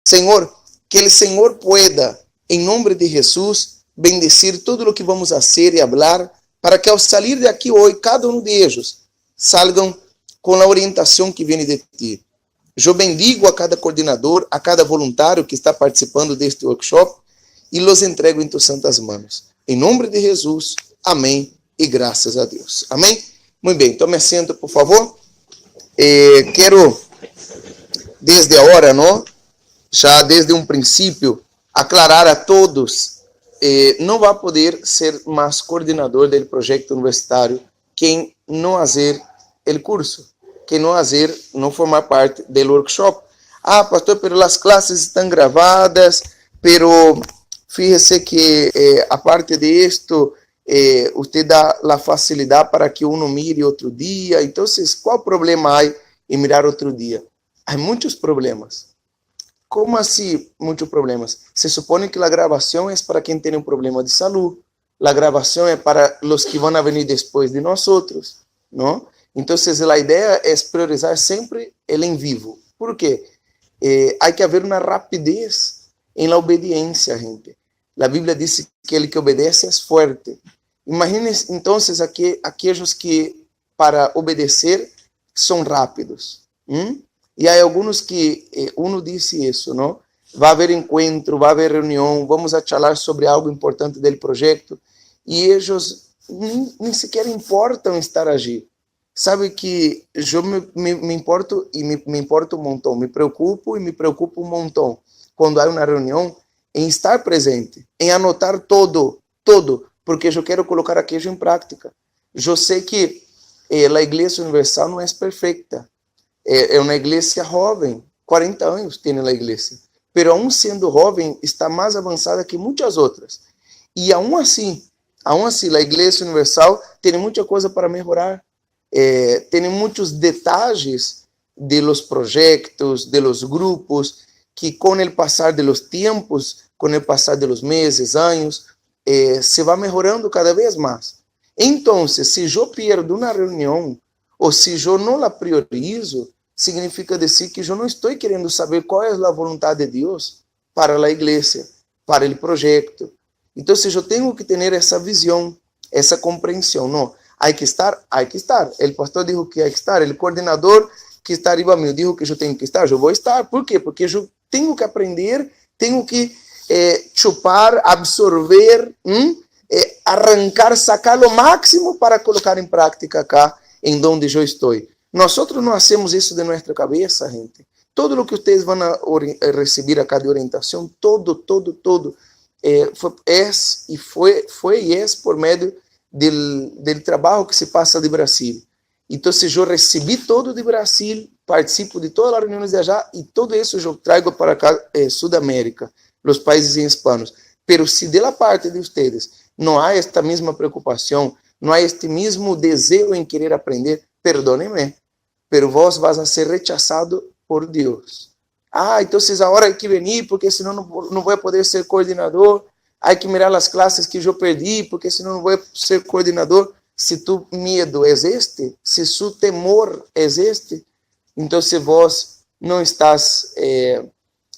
Senhor, que o Senhor pueda, em nome de Jesus, bendecir tudo o que vamos fazer e falar, para que ao sair de aqui hoje, cada um de eles salgam com a orientação que vem de ti. Eu bendigo a cada coordenador, a cada voluntário que está participando deste workshop e los entrego em tuas santas mãos. Em nome de Jesus, amém e graças a Deus. Amém? Muito bem, tome assento, por favor. Quero, desde agora, não? Já desde um princípio, aclarar a todos, não vai poder ser mais coordenador do projeto universitário quem não fazer o curso, quem não formar parte do workshop. Ah, pastor, pero as classes estão gravadas, pero fíjese que aparte de esto, usted dá a facilidade para que uno mire outro dia. Então, qual problema há em mirar outro dia? Há muitos problemas. Como assim muitos problemas? Se supone que a gravação é para quem tem um problema de saúde, a gravação é para os que vão vir depois de nós outros, não? Então, a ideia é priorizar sempre ele em vivo. Por quê? Há que haver uma rapidez em la obediência, gente. A Bíblia diz que ele que obedece é forte. Imagine, então, aqueles que, para obedecer, são rápidos. E há alguns que, uno disse isso, não? Vai haver encontro, vai haver reunião, vamos a falar sobre algo importante do projeto, e eles nem sequer importam estar aqui. Sabe que eu me importo, e me importo um montão, me preocupo um montão, quando há uma reunião, em estar presente, em anotar todo, porque eu quero colocar aquilo em prática. Eu sei que a Igreja Universal não é perfeita, é uma igreja jovem, 40 anos tem a igreja, pero aún sendo jovem, está mais avançada que muitas outras. E aún assim, a Igreja Universal tem muita coisa para melhorar, tem muitos detalhes de los projetos, de los grupos, que com o passar de los tempos, com o passar de los meses, anos, se vai melhorando cada vez mais. Então, se eu perdo uma reunião, ou se eu não la priorizo, significa dizer que eu não estou querendo saber qual é a vontade de Deus para a igreja, para o projeto. Então, eu tenho que ter essa visão, essa compreensão. Não, há que estar. O pastor disse que há que estar, o coordenador que está arriba mim disse que eu tenho que estar, eu vou estar. Por quê? Porque eu tenho que aprender, tenho que chupar, absorver, arrancar, sacar o máximo para colocar em prática cá, em onde eu estou. Nós não hacemos isso de nossa cabeça, gente. Todo o que vocês vão receber acá de orientação, todo, foi e é por meio do trabalho que se passa de Brasil. Então, se eu recebi todo de Brasil, participo de todas as reuniões de allá, e todo isso eu trago para cá, Sudamérica, os países hispanos. Pero se de la parte de ustedes não há esta mesma preocupação, não há este mesmo desejo em querer aprender, perdóneme, pero vos vas a ser rechazado por Deus. Ah, então agora há que venir, porque senão não vou poder ser coordenador. Há que mirar as classes que eu perdi, porque senão não vou ser coordenador. Se tu medo é este, se su temor é este, então se vos não estás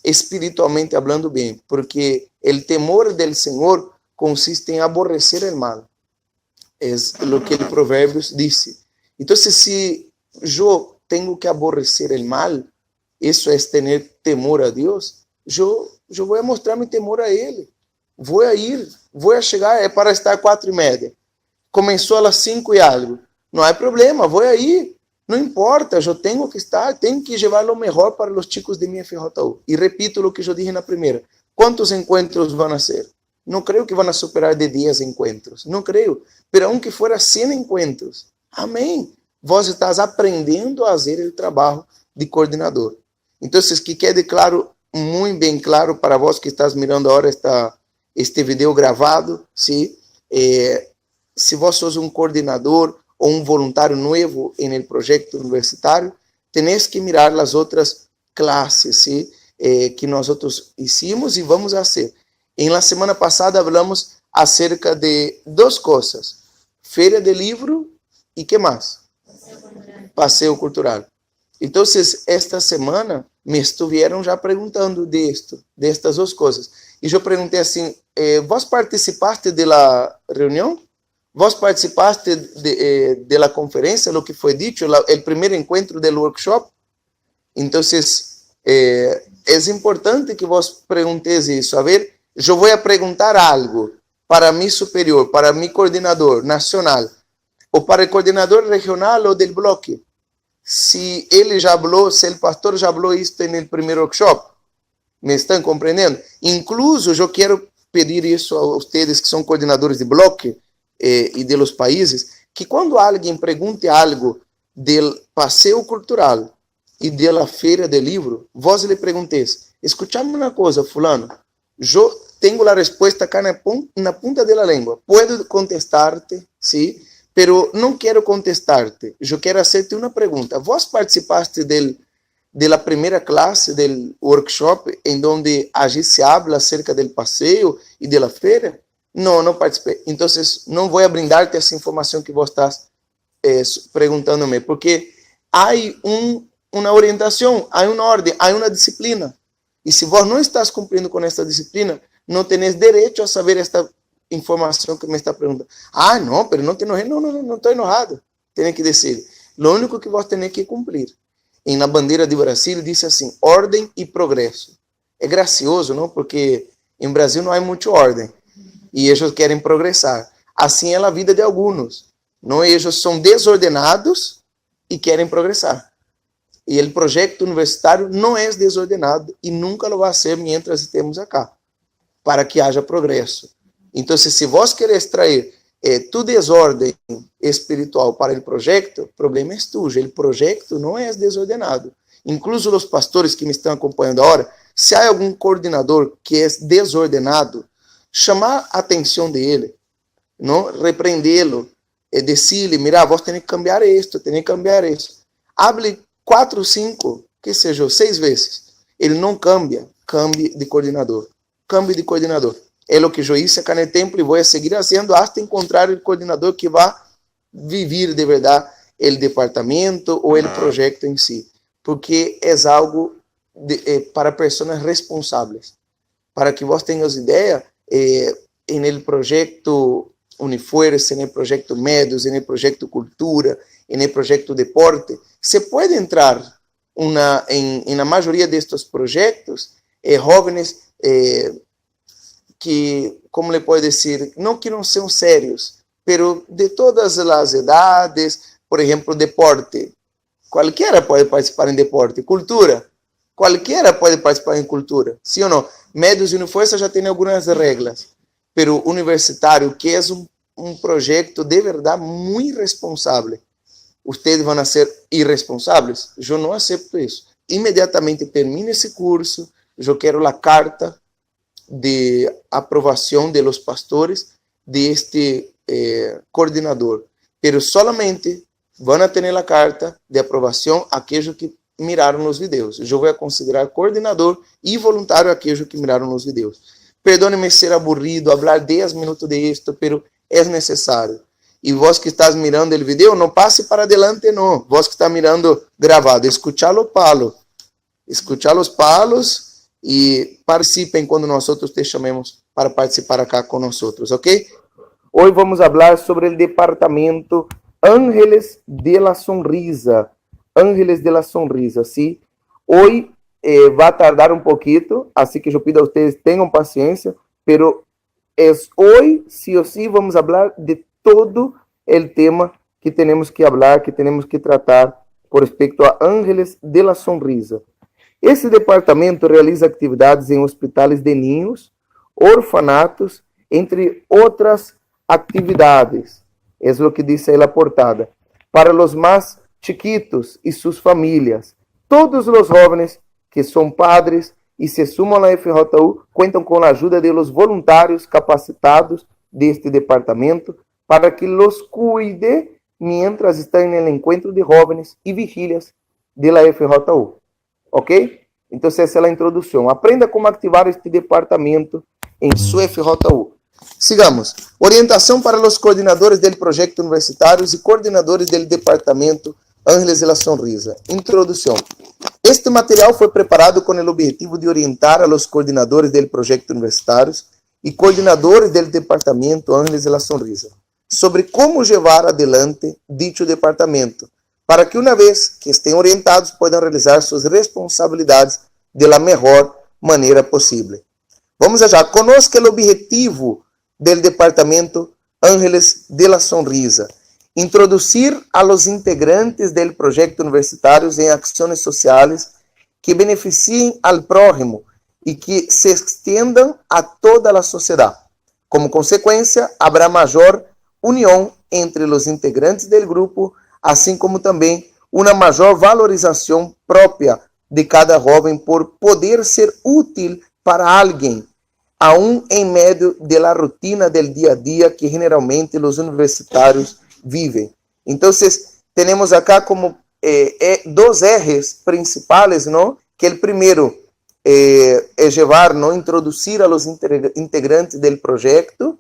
espiritualmente falando bem, porque o temor del Senhor consiste em aborrecer o mal. É o que o Provérbios disse. Então, se eu tenho que aborrecer o mal, isso é ter temor a Deus, eu vou mostrar meu temor a Ele. Vou chegar, é para estar 4:30. Começou às 5 e algo. Não há problema, vou aí. Não importa, eu tenho que estar, tenho que levar o melhor para os chicos de minha FJU. E repito o que eu disse na primeira. Quantos encontros vão ser? Não creio que vão superar de 10 encontros. Não creio. Pero aunque fuera 100 encontros. Amém. Vós estás aprendendo a fazer o trabalho de coordenador. Então, que quede claro, muito bem claro para vós que estás mirando agora este vídeo gravado, ¿sí? Se vós sois um coordenador ou um voluntário novo no projeto universitário, tenéis que mirar as outras classes, ¿sí? Que nós hicimos e vamos fazer. Na semana passada falamos acerca de 2 coisas: feira de livro e que mais? Passeio cultural. Entonces, esta semana me estuvieron já perguntando destas duas coisas. E eu perguntei assim, vos participaste de la reunião? Vos participaste de la conferência, lo que foi dito, o primeiro encontro del workshop? Então, é importante que vos perguntes isso. A ver, eu vou perguntar algo para mi superior, para mi coordenador nacional, ou para o coordenador regional ou del bloque. Se ele já falou, se o pastor já falou isto no primeiro workshop, me estão compreendendo? Incluso, eu quero pedir isso a vocês que são coordenadores de bloque e de los países, que quando alguém pergunte algo do passeio cultural e da feira de livro, vós lhe pergunteis, escutame uma coisa, fulano, eu tenho a resposta cá na punta da língua, puedo contestar-te, sim, pero não quero contestar-te, eu quero fazer-te uma pergunta. Vós participaste da primeira classe do workshop em donde allí se habla acerca do passeio e da feira? Não, não participei. Então, não vou brindar-te essa informação que vos estás perguntando-me, porque há uma orientação, há uma ordem, há uma disciplina. E se vos não estás cumprindo com esta disciplina, não tenéis direito a saber esta informação que me está perguntando. Ah, não, pero não te enojei. Não estou enojado. Tem que dizer. Lo único que vos tenéis que cumprir. E na bandeira de Brasil diz assim, ordem e progresso. É gracioso, não? Porque em Brasil não há muito ordem. E eles querem progressar. Assim é a vida de alguns. Não, eles são desordenados e querem progressar. E o projeto universitário não é desordenado e nunca lo vai ser mientras estemos acá, para que haja progresso. Então, se vós quereis trazer tu desordem espiritual para o projeto, o problema é tuyo. O projeto não é desordenado. Incluso os pastores que me estão acompanhando agora, se há algum coordenador que é desordenado, chamar a atenção dele, não repreendê-lo, dizer-lhe, mira, vos tem que cambiar isto, tem que cambiar isso. Hable 4, 5, que seja 6 vezes. Ele não cambia, cambie de coordenador. Cambie de coordenador. É o que eu hice acá no templo e vou seguir fazendo até encontrar o coordenador que vai viver de verdade o departamento ou o projeto em si. Porque é algo para pessoas responsáveis. Para que vos tenhas ideia, no projeto Unifuerza, no projeto Medos, no projeto Cultura, no projeto Deporte, se pode entrar na maioria destes projetos, jóvenes que, como lhe pode dizer, não que não são sérios, pero de todas as idades, por exemplo, deporte. Qualquer pode participar em deporte. Cultura. Qualquer pode participar em cultura. Sim ou não? Médios e Unifuerza já tem algumas regras. Pero universitário, que é um projeto de verdade muito responsável. Vocês vão ser irresponsáveis? Eu não aceito isso. Imediatamente termine esse curso, eu quero a carta de aprovação de los pastores de este coordenador. Pero solamente vão ter a carta de aprovação aqueles que miraram os vídeos. Eu vou considerar coordenador e voluntário aqueles que miraram os vídeos. Perdone-me ser aburrido, falar 10 minutos de isto, pero é necessário. E vós que estás mirando o vídeo, não passe para adelante, não. Vós que está mirando gravado, escuchar o palo. Escuchar os palos e participem quando nós te chamemos para participar acá com nós, ok? Hoje vamos falar sobre o departamento Ángeles de la Sonrisa. Ángeles de la Sonrisa, sim? Hoje vai tardar um pouquinho, assim que eu pido a vocês tenham paciência, pero hoje, sim ou sim, vamos falar de todo o tema que temos que falar, que temos que tratar por respeito a Ángeles de la Sonrisa. Esse departamento realiza atividades em hospitais de ninhos, orfanatos, entre outras atividades. É o que diz aí a portada. Para os mais chiquitos e suas famílias, todos os jovens que são padres e se sumam à FJU contam com a ajuda de los voluntários capacitados deste departamento para que los cuide mientras estão no encontro de jovens e vigílias da FJU. Ok? Então, essa é a introdução. Aprenda como ativar este departamento em sua FJU. Sigamos. Orientação para os coordenadores do projeto universitários e coordenadores do departamento Ángeles de la Sonrisa. Introdução. Este material foi preparado com o objetivo de orientar a los coordenadores del projeto universitários e coordenadores del departamento Ángeles de la Sonrisa sobre como levar adelante dicho departamento, para que uma vez que estén orientados puedan realizar suas responsabilidades de la mejor maneira possível. Vamos allá. Conozca o objetivo del departamento Ángeles de la Sonrisa. Introduzir a los integrantes del projeto universitário em ações sociais que beneficiem al prójimo e que se extendam a toda a sociedade. Como consequência, haverá maior união entre os integrantes del grupo, assim como também uma maior valorização própria de cada jovem por poder ser útil para alguém, aún em meio de la rotina del dia a dia que generalmente os universitários vivem. Então, temos acá como dois ejes principais, não? Que o primeiro é levar, não, introduzir a los integrantes del projeto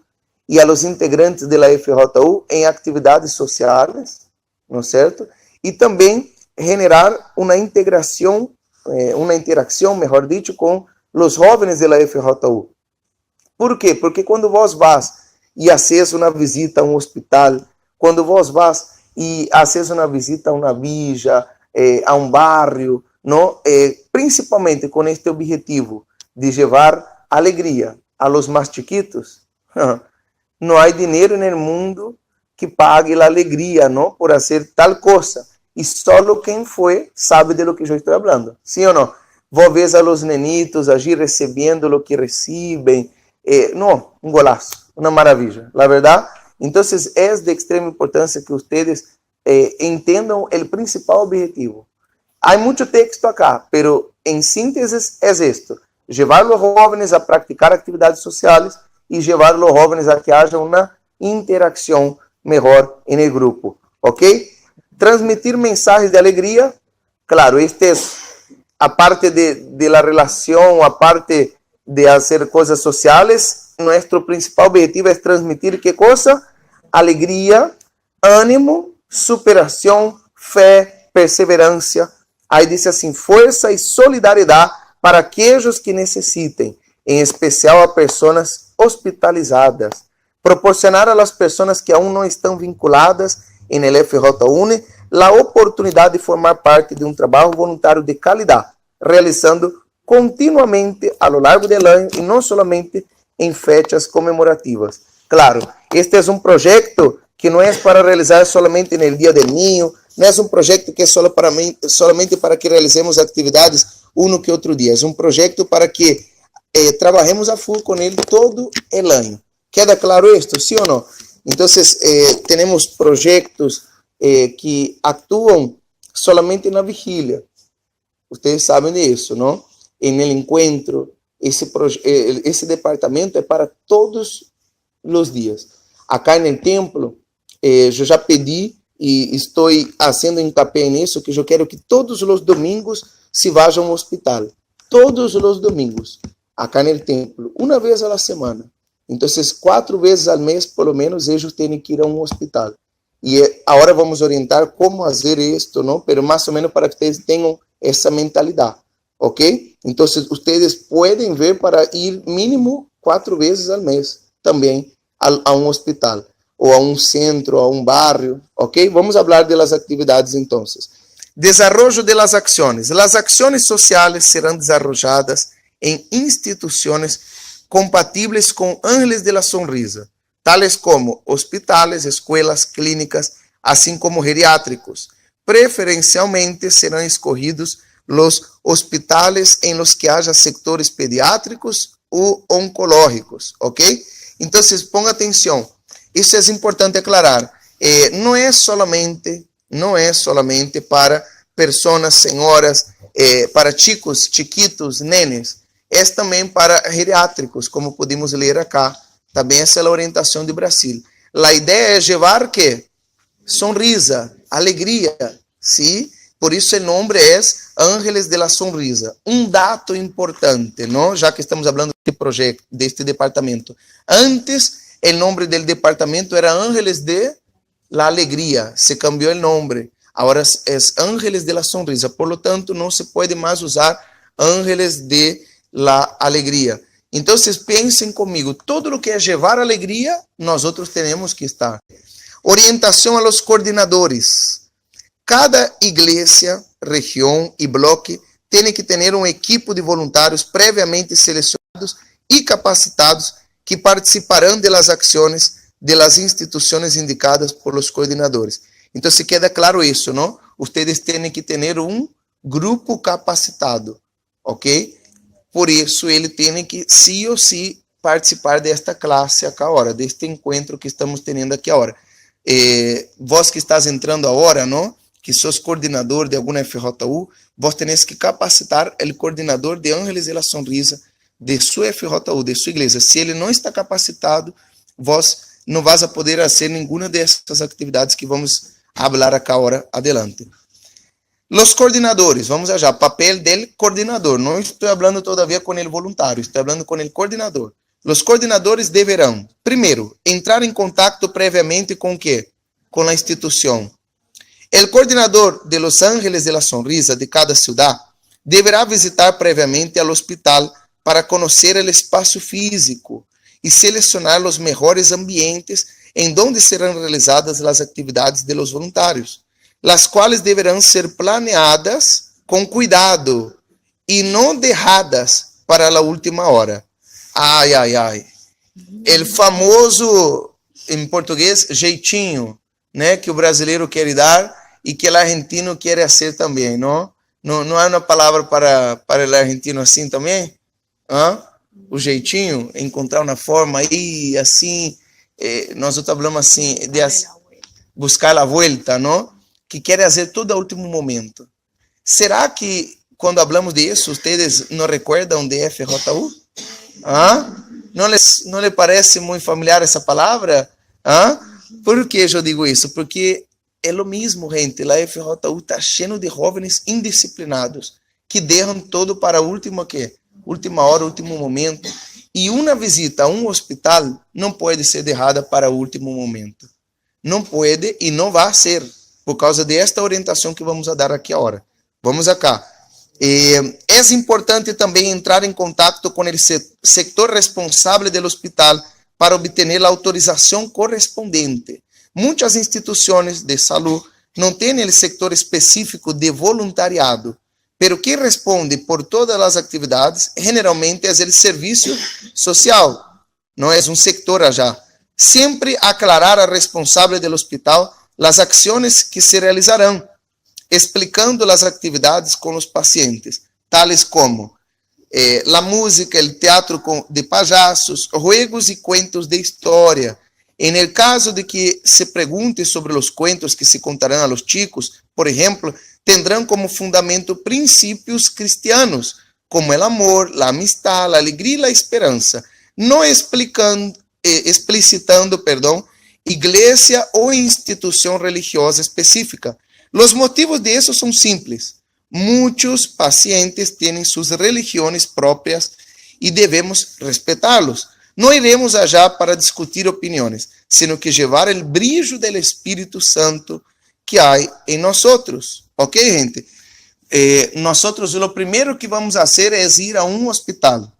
e a los integrantes da FJU em atividades sociais, não é certo? E também generar uma interação, melhor dito, com os jovens da FJU. Por quê? Porque quando vós vas e haces uma visita a um hospital, quando vós vas e haces uma visita a uma villa, a um barrio, não? Principalmente com este objetivo de levar alegria a los mais chiquitos, não há dinheiro no mundo que pague a alegria, não, por fazer tal coisa. E só quem foi sabe de lo que eu estou falando. Sim ou não? Vos ves a los nenitos agir recebendo o que recebem. Não, um golaço, uma maravilha, la verdade. Então, é de extrema importância que vocês entendam o principal objetivo. Há muito texto acá, pero em síntese é isto: levar os jovens a praticar atividades sociais e levar os jovens a que haja uma interação melhor no grupo, ok? Transmitir mensagens de alegria, claro, este é a parte de la relação, a parte de fazer coisas sociais. Nosso principal objetivo é transmitir que coisa? Alegria, ânimo, superação, fé, perseverança. Aí diz assim: força e solidariedade para aqueles que necessitem, em especial a pessoas hospitalizadas. Proporcionar a las pessoas que aún não estão vinculadas em el FJUNE a oportunidade de formar parte de um trabalho voluntário de qualidade, realizando continuamente a lo largo del año e não somente em fechas comemorativas. Claro, este é um projeto que não é para realizar somente no Dia do Niño, não é um projeto que é somente para que realizemos atividades um que outro dia. É um projeto para que trabalhemos a full com ele todo o ano. Queda claro isto, sim ou não? Então, temos projetos que atuam solamente na vigília. Vocês sabem disso, não? Em el encontro, esse departamento é para todos os dias. Acá no templo, eu já pedi e estou fazendo hincapié nisso, que eu quero que todos os domingos se vajam ao hospital. Todos os domingos, acá no templo, uma vez a semana. Então, 4 vezes ao mês, pelo menos, eles têm que ir a um hospital. E agora vamos orientar como fazer isto, não? Pero mais ou menos para que vocês tenham essa mentalidade, ok? Então, vocês podem ver para ir mínimo 4 vezes ao mês também a um hospital, ou a um centro, a um barrio, ok? Vamos falar das atividades, então. Desarrollo de las acciones. Las acciones sociales serán desarrolladas en instituciones compatibles con Ángeles de la Sonrisa, tales como hospitales, escuelas, clínicas, así como geriátricos. Preferencialmente serán escogidos los hospitales en los que haya sectores pediátricos o oncológicos, ¿ok? Entonces, ponga atención. Isso é importante aclarar. Não é solamente para pessoas, senhoras, para chicos, chiquitos, nenes. É também para geriátricos, como podemos ler acá. Também essa é a orientação do Brasil. A ideia é levar que sonrisa, alegria, sim? Por isso o nome é Ángeles de la Sonrisa. Um dato importante, não? Já que estamos falando deste projeto, deste departamento. Antes, o nome do departamento era Ángeles de la Alegria. Se cambiou o nome. Ahora es ángeles de la sonrisa. Por lo tanto, no se puede más usar ángeles de la alegría. Entonces, piensen conmigo, todo lo que es llevar alegría, nosotros tenemos que estar. Orientación a los coordinadores. Cada iglesia, región y bloque tiene que tener un equipo de voluntarios previamente seleccionados y capacitados que participarán de las acciones de las instituciones indicadas por los coordinadores. Entonces queda claro eso, ¿no? Ustedes tienen que tener un grupo capacitado, ¿ok? Por isso, ele tem que, sí ou sí, participar desta classe aqui agora, deste encontro que estamos tendo aqui agora. Vós que estás entrando agora, não? Que sos coordenador de alguma FJU, vós tenés que capacitar o coordenador de Ángeles de la Sonrisa de sua FJU, de sua igreja. Se ele não está capacitado, vós não vas a poder fazer nenhuma dessas atividades que vamos falar aqui agora adelante. Los coordinadores, vamos allá, papel del coordinador. No estoy hablando todavía con el voluntario, estoy hablando con el coordinador. Los coordinadores deberán, primero, entrar en contacto previamente con ¿qué? Con la institución. El coordinador de Los Ángeles de la Sonrisa de cada ciudad deberá visitar previamente al hospital para conocer el espacio físico y seleccionar los mejores ambientes en donde serán realizadas las actividades de los voluntarios, las cuales deberán ser planeadas con cuidado y no dejadas para la última hora. Ai, ai, ai. El famoso, em português, jeitinho, né, que o brasileiro quer dar e que o argentino quer fazer também, não? Não há uma palavra para o argentino assim também? Hã? O jeitinho, encontrar uma forma aí, assim, nós falamos assim, de buscar a volta, não? Que querem fazer tudo ao último momento. Será que, quando falamos disso, vocês não recordam de FJU? ¿Ah? ¿No les parece muy familiar esa palabra? ¿Ah? ¿Por qué yo digo eso? Porque es lo mismo, gente. La FJU está lleno de jóvenes indisciplinados que dejan todo para última hora, último momento. Y una visita a un hospital no puede ser dejada para último momento. No puede y no va a ser, por causa de esta orientação que vamos a dar aqui agora. Vamos acá. É importante também entrar em contato com o sector responsável do hospital para obter a autorização correspondente. Muitas instituições de saúde não têm o sector específico de voluntariado, pero que responde por todas as atividades, generalmente é o serviço social, não é um sector allá. Sempre aclarar a responsável do hospital as ações que se realizarão, explicando as atividades com os pacientes, tales como a música, o teatro de payasos, juegos e cuentos de história. En el caso de que se pregunte sobre os cuentos que se contarán a los chicos, por exemplo, tendrán como fundamento princípios cristianos, como el amor, la amistad, la alegría y la esperanza, no explicitando, iglesia ou instituição religiosa específica. Os motivos de isso são simples. Muitos pacientes têm suas religiões próprias e devemos respeitá-los. Não iremos allá para discutir opiniões, sino que levar o brilho do Espírito Santo que há em nós. Ok, gente? Nós, o primeiro que vamos fazer é ir a um hospital,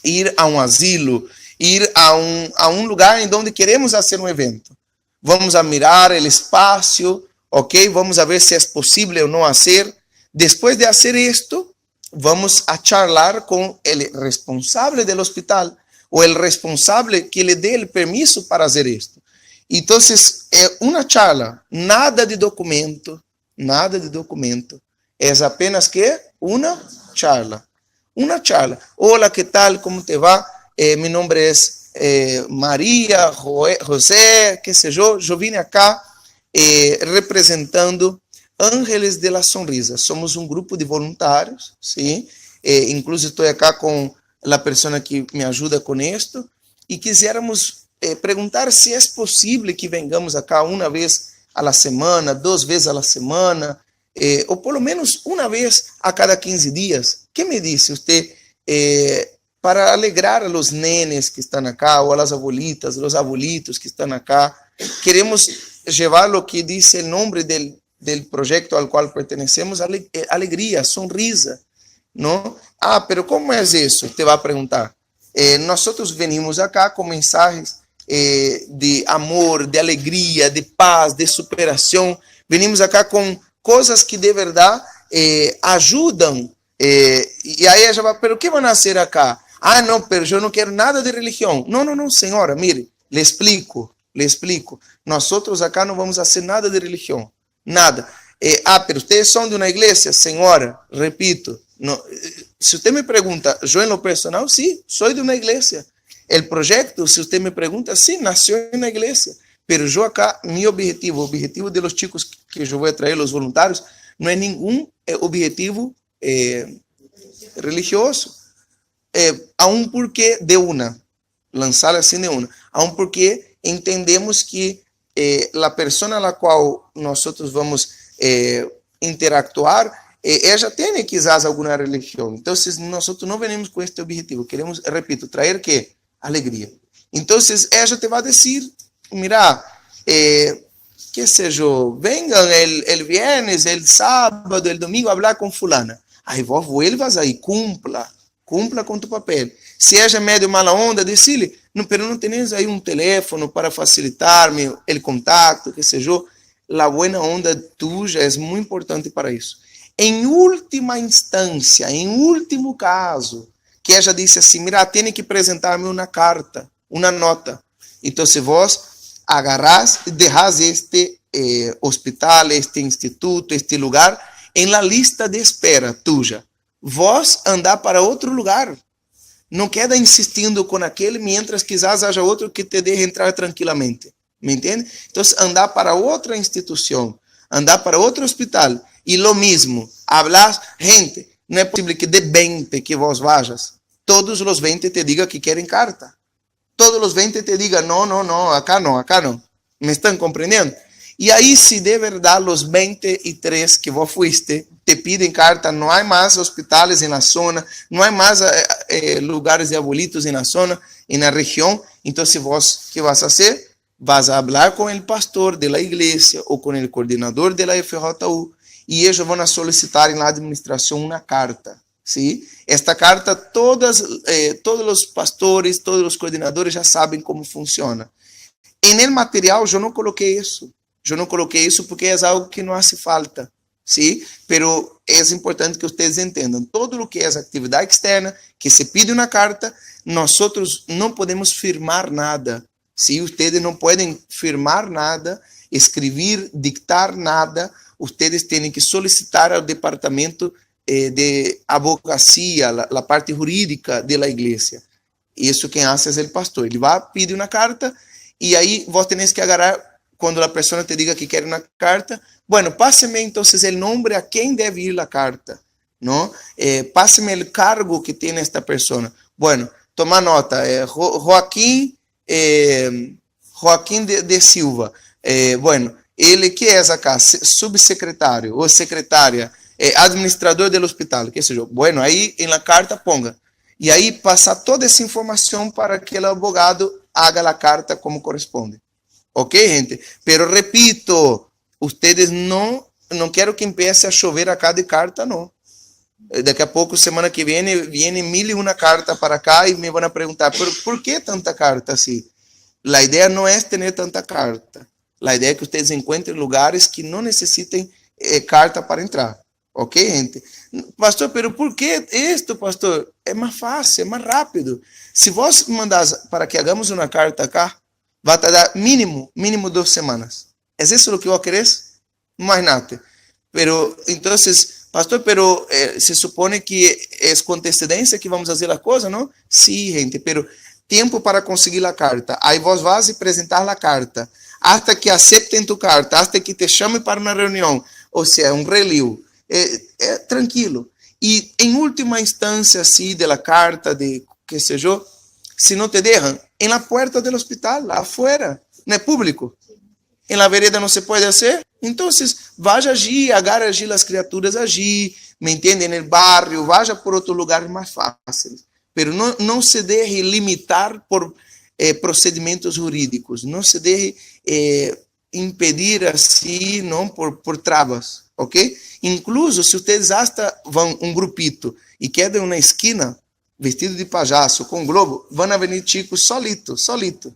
ir a um asilo, ir a um lugar em onde queremos fazer um evento. Vamos a mirar o espaço, ok? Vamos a ver se é possível ou não fazer. Depois de fazer isto, vamos a charlar com o responsável do hospital ou o responsável que lhe dê o permisso para fazer isto. Então, é uma charla, nada de documento, é apenas que uma charla. Uma charla. Olá, que tal? Como te va? Mi nombre es María, José, qué sé yo vine acá representando Ángeles de la Sonrisa. Somos un grupo de voluntarios, ¿sí? Incluso estoy acá con la persona que me ayuda con esto y quisiéramos preguntar si es posible que vengamos acá una vez a la semana, 2 veces a la semana, o por lo menos una vez a cada 15 días. ¿Qué me dice usted? Para alegrar a los nenes que están acá, o a las abuelitas, los abuelitos que están acá. Queremos llevar lo que dice el nombre del del proyecto al cual pertenecemos, alegría, sonrisa, ¿no? Ah, pero ¿cómo es eso? Te va a preguntar. Nosotros venimos acá con mensajes de amor, de alegría, de paz, de superación. Venimos acá con cosas que de verdad ayudan. Y ahí ella va, ¿pero qué van a hacer acá? Ah, no, pero yo no quiero nada de religión. No, no, no, señora, mire, le explico. Nosotros acá no vamos a hacer nada de religión, nada. Pero ustedes son de una iglesia, señora, repito, no, si usted me pregunta, yo en lo personal, sí, soy de una iglesia. El proyecto, si usted me pregunta, sí, nació en una iglesia. Pero yo acá, mi objetivo de los chicos que yo voy a traer, los voluntarios, no es ningún objetivo religioso. Aún porque de una, lanzar así de una, aún porque entendemos que la persona a la cual nosotros vamos interactuar, ella tiene quizás alguna religión. Entonces nosotros no venimos con este objetivo, queremos, repito, traer ¿qué? Alegría. Entonces ella te va a decir, mira, qué sé yo, vengan el viernes, el sábado, el domingo a hablar con fulana. Aí vos vuelvas aí, cumpla com tu papel. Se ella é medio mala onda, decile, no, pero no tenés aí um teléfono para facilitar-me o contacto, qué sé yo. La buena onda tuya es muy importante para isso. Em última instância, em último caso, que ella disse assim, mira, tiene que apresentar-me uma carta, uma nota. Então, se vos agarrás, dejás este hospital, este instituto, este lugar, em la lista de espera tuya. Vos andar para outro lugar. Não queda insistindo com aquele, mientras quizás haja outro que te deje entrar tranquilamente. ¿Me entiende? Então, andar para outra instituição, andar para outro hospital, e lo mismo, hablar, gente, não é possível que de 20 que vos vayas, todos os 20 te digam que querem carta. Todos os 20 te digam, não, acá não. ¿Me estão compreendendo? E aí, se de verdade os 23 que vos fuiste te piden carta, não há mais hospitales na zona, não há mais lugares de abuelitos na zona, na região, então se vos, que vas a hacer? Vas a hablar com o pastor de la igreja ou com o coordenador de la FJU e eles vão solicitar na administração uma carta. ¿Sí? Esta carta, todos os pastores, todos os coordenadores já sabem como funciona. En el material eu não coloquei isso. Eu não coloquei isso porque é algo que não hace falta, ¿sí? Pero é importante que vocês entendam. Todo o que é atividade externa, que se pide uma carta, nós não podemos firmar nada, ¿sí? Ustedes não podem firmar nada, escrever, dictar nada. Ustedes têm que solicitar ao departamento de advocacia, a parte jurídica da igreja. Isso quem hace é o pastor. Ele vai pedir uma carta e aí vos tenés que agarrar. Quando a pessoa te diga que quer uma carta, bueno, páseme então o nome a quem deve ir a carta, não? Páseme o cargo que tem esta pessoa. Bueno, toma nota, Joaquim de Silva. Bueno, ele que é acá, subsecretário ou secretária, administrador do hospital, que seja. Bueno, aí na carta ponga. E aí passar toda essa informação para que o advogado haga a carta como corresponde. Ok, gente? Pero repito, ustedes não quero que empiece a chover acá de carta, não. Daqui a pouco, semana que viene 1001 carta para cá e me vão perguntar, por que tanta carta assim? A ideia não é ter tanta carta. A ideia é que vocês encontrem lugares que não necessitem carta para entrar. Ok, gente? Pastor, pero por que isto, pastor? É mais fácil, é mais rápido. Se vos mandar para que hagamos uma carta acá, vai tardar mínimo 2 semanas. ¿Es eso lo que vos querés? Más nada. Pero, entonces, pastor, se supone que es con antecedencia que vamos a hacer la cosa, ¿no? Sí, gente, pero tiempo para conseguir la carta. Ahí vos vas a presentar la carta. Hasta que acepten tu carta, hasta que te llamen para una reunión, o sea, un relevo. Tranquilo. Y en última instancia, así, de la carta, de qué sé yo, si no te dejan, en la puerta del hospital, afuera, no es público. En la vereda no se puede hacer. Entonces, vaya allí, agarre allí las criaturas allí, ¿me entienden? En el barrio, vaya por otros lugares más fáciles. Pero no se deje limitar por procedimientos jurídicos. No se deje impedir assim, não por travas, ok? Incluso se vocês hasta vão um grupito e quedam na esquina vestido de pajaço com globo, vão vir chicos solito.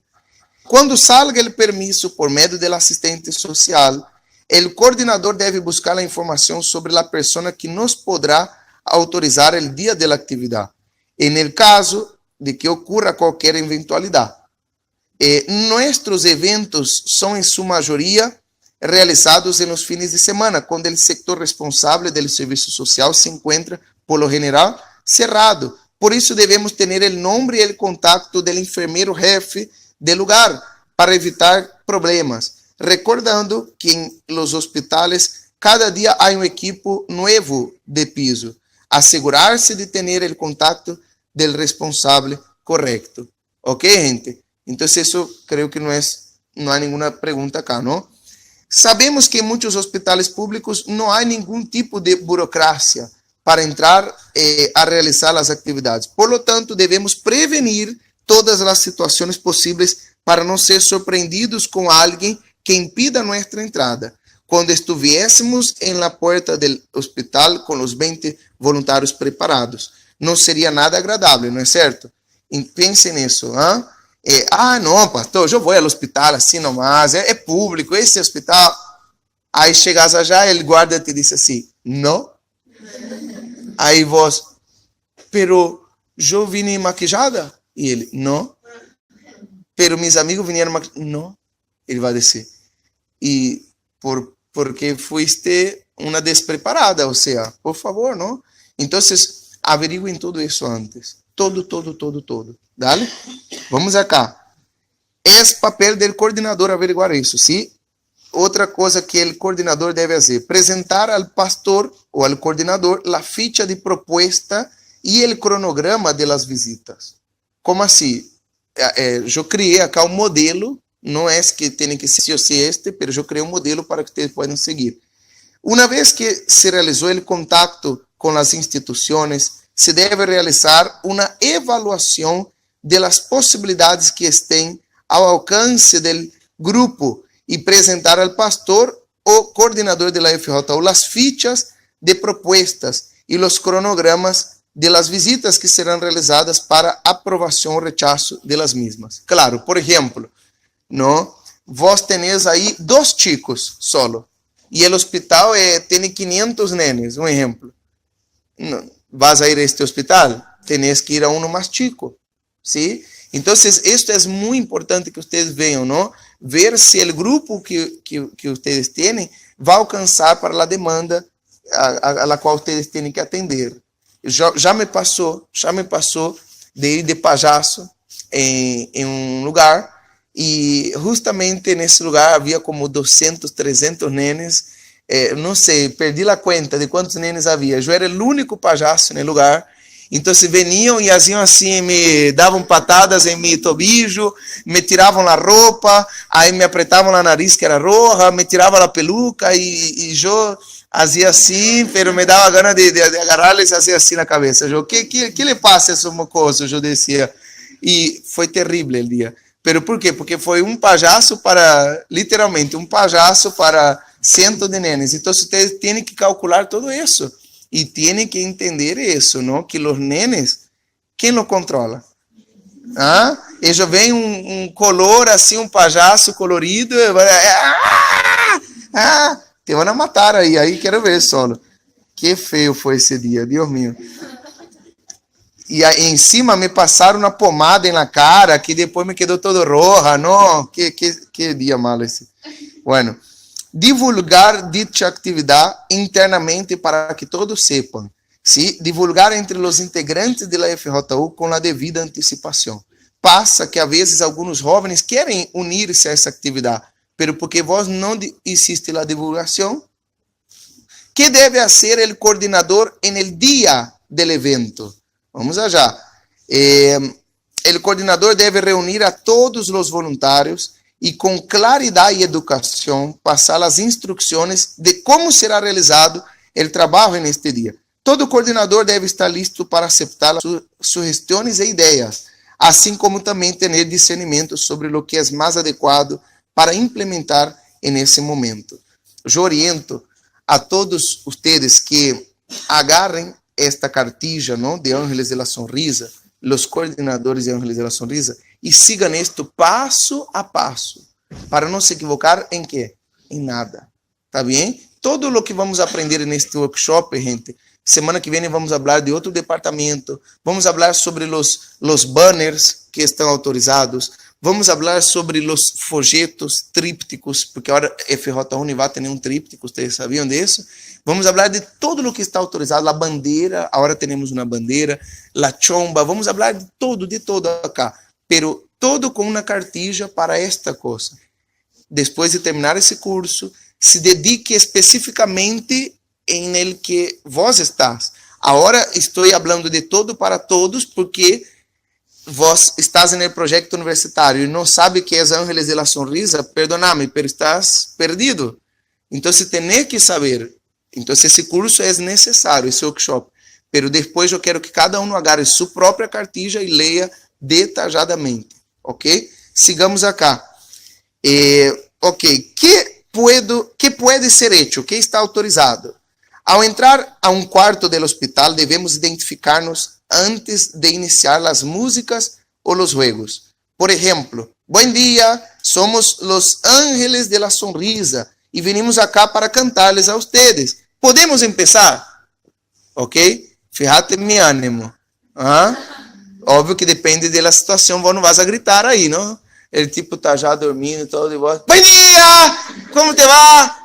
Quando salga o permisso por meio do assistente social, o coordenador deve buscar a informação sobre a pessoa que nos poderá autorizar o dia da atividade, em el caso de que ocorra qualquer eventualidade. Nossos eventos são, em sua maioria, realizados nos fines de semana, quando o sector responsável do serviço social se encontra, por lo general, cerrado. Por isso, devemos ter o nome e o contato do enfermeiro jefe do lugar, para evitar problemas. Recordando que em los hospitales, cada dia há um equipo novo de piso. Assegurar-se de ter o contato del responsável correto. Ok, gente? Então, isso creio que não há nenhuma pergunta acá, não? Sabemos que em muitos hospitais públicos não há nenhum tipo de burocracia para entrar a realizar as atividades. Por lo tanto, devemos prevenir todas as situações possíveis para não ser surpreendidos com alguém que impida nossa entrada. Quando estivéssemos em la porta do hospital com os 20 voluntários preparados, não seria nada agradável, não é certo? Pense nisso, hein? Não, pastor, eu vou ao hospital assim nomás, é público, esse hospital. Aí chegas allá, o guarda te diz assim, não. Aí vos, pero eu vim maquillada? E ele, não. Pero mis amigos vinieron maquillados? Não. Ele vai dizer, e porque fuiste uma despreparada, ou seja, por favor, não? Então, averiguem tudo isso antes. Todo. Dale? Vamos acá. É papel do coordenador averiguar isso, sim? Outra coisa que o coordenador deve fazer, apresentar ao pastor ou ao coordenador a ficha de proposta e o cronograma das visitas. Como assim? Eu criei acá um modelo, não é que tem que ser este, mas eu criei um modelo para que vocês possam seguir. Uma vez que se realizou o contato com as instituições, se deve realizar uma avaliação das possibilidades que estão ao alcance do grupo e apresentar ao pastor ou coordenador da FJU as fichas de propostas e os cronogramas de las visitas que serão realizadas para aprovação ou rechazo de las mismas. Claro, por exemplo, não, vos tenéis aí 2 chicos solo e o hospital tem 500 nenes, um exemplo. Não, vas a ir a este hospital, tenés que ir a uno más chico, ¿sí? Entonces, esto es muy importante que ustedes vean, ¿no? Ver si el grupo que ustedes tienen va a alcanzar para la demanda a la cual ustedes tienen que atender. Já me passou de ir de pajaço em um lugar e justamente nesse lugar havia como 200, 300 nenes. Não sei, perdi a conta de quantos nenes havia. Eu era o único pajaço no lugar. Então, se veniam e faziam assim, me davam patadas em meu tobillo, me tiravam a roupa, aí me apretavam a nariz que era roja, me tiravam a peluca e eu fazia assim, pero me dava gana de agarrar-les e fazer assim na cabeça. Eu, que lhe passa essa mocoso? Eu dizia. E foi terrível o dia. Pero por quê? Porque foi um pajaço para, literalmente, um pajaço para cientos de nenes. Então, vocês têm que calcular tudo isso. E têm que entender isso, não? Que os nenes, quem lo controla? Eles vem um color assim, um pajaço colorido, te vão matar aí quero ver solo. Que feio foi esse dia, Deus meu. E aí, em cima me passaram uma pomada na cara, que depois me quedou todo roja, não? Que dia malo esse. Bueno. Divulgar dicha atividade internamente para que todos sepam. ¿Sí? Divulgar entre os integrantes da FJU com a devida antecipação. Passa que, a vezes, alguns jovens querem unir-se a essa atividade, mas porque vos não hiciste a divulgação, que deve fazer o coordenador en el dia del evento? Vamos allá. O coordenador deve reunir a todos os voluntários e com claridade e educação passar as instruções de como será realizado o trabalho neste dia. Todo coordenador deve estar listo para aceitar sugestões e ideias, assim como também ter discernimento sobre o que é mais adequado para implementar en ese momento. Yo oriento a todos ustedes que agarren esta cartilla, ¿no?, de Ángeles de la Sonrisa, los coordinadores de Ángeles de la Sonrisa, y sigan esto paso a paso, para no se equivocar en qué, en nada. ¿Está bien? Todo lo que vamos a aprender en este workshop, gente, semana que viene vamos a hablar de otro departamento, vamos a hablar sobre los banners que están autorizados, vamos a hablar sobre los folletos trípticos, porque ahora FJ1 va a tener un tríptico, ¿ustedes sabían de eso? Vamos a hablar de todo lo que está autorizado, la bandera, ahora tenemos una bandera, la chomba, vamos a hablar de todo acá, pero todo con una cartilla para esta cosa. Después de terminar ese curso, se dedique especificamente en el que vos estás. Ahora estoy hablando de todo para todos porque vos estás en el proyecto universitario y no sabe qué es Ángeles de la Sonrisa, perdóname, pero estás perdido. Entonces tenés que saber. Entonces esse curso é necessário, esse workshop. Pero depois eu quero que cada um agarre sua própria cartilha e leia detalladamente. Ok? Sigamos acá. Ok. Que pode ser hecho? Que está autorizado? Ao entrar a um quarto do hospital, devemos identificar-nos antes de iniciar as músicas ou os juegos. Por exemplo, bom dia, somos os Ángeles de la Sonrisa e venimos acá para cantarles a ustedes. ¿Podemos empezar? Ok? Fíjate mi ánimo. ¿Ah? Óbvio que depende da situação, vos não vas a gritar aí, não? Ele tipo tá já dormindo, todo de voz. Bom dia! Como te va?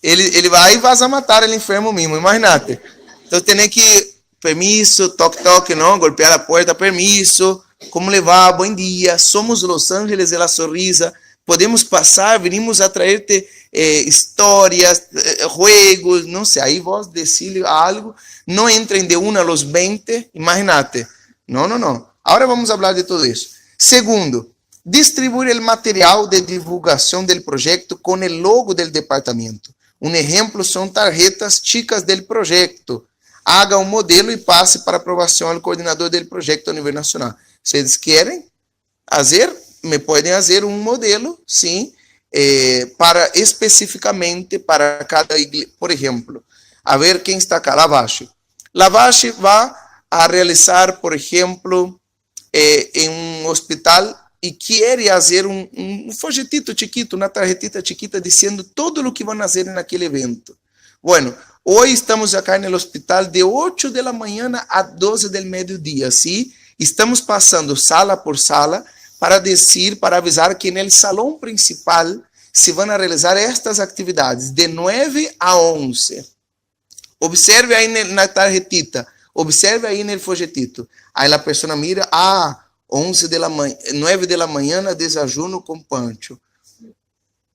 Ele vai e vas a matar el enfermo mismo, imagínate. Então tem que, permiso, toque, não? Golpear a porta, permiso. Como le va? Bom dia. Somos los Ángeles de la Sonrisa. Podemos passar, venimos a traerte histórias, juegos, não sei, aí vos decide algo, não entrem de una a los 20, imagínate. Não. Agora vamos falar de tudo isso. Segundo, distribuir o material de divulgação do projeto com o logo do departamento. Um exemplo são tarjetas chicas do projeto. Haga um modelo e passe para aprovação ao coordenador do projeto a nível nacional. Se eles querem fazer, me podem fazer um modelo, sim, para especificamente para cada igreja. Por exemplo, a ver quem está acá, Lavache. Lavache vai a realizar, por exemplo, em um hospital e quer fazer um folhetito chiquito, uma tarjetita chiquita, dizendo todo o que vão fazer naquele evento. Bueno, hoje estamos acá no hospital de 8 da manhã a 12 do meio-dia, sim? Estamos passando sala por sala, para dizer, para avisar que no salão principal se vão realizar estas atividades de 9 a 11. Observe aí na tarjetita, observe aí no folhetito. Aí a pessoa mira, 11 de la manhã, 9 de la manhã, desajuno com pancho.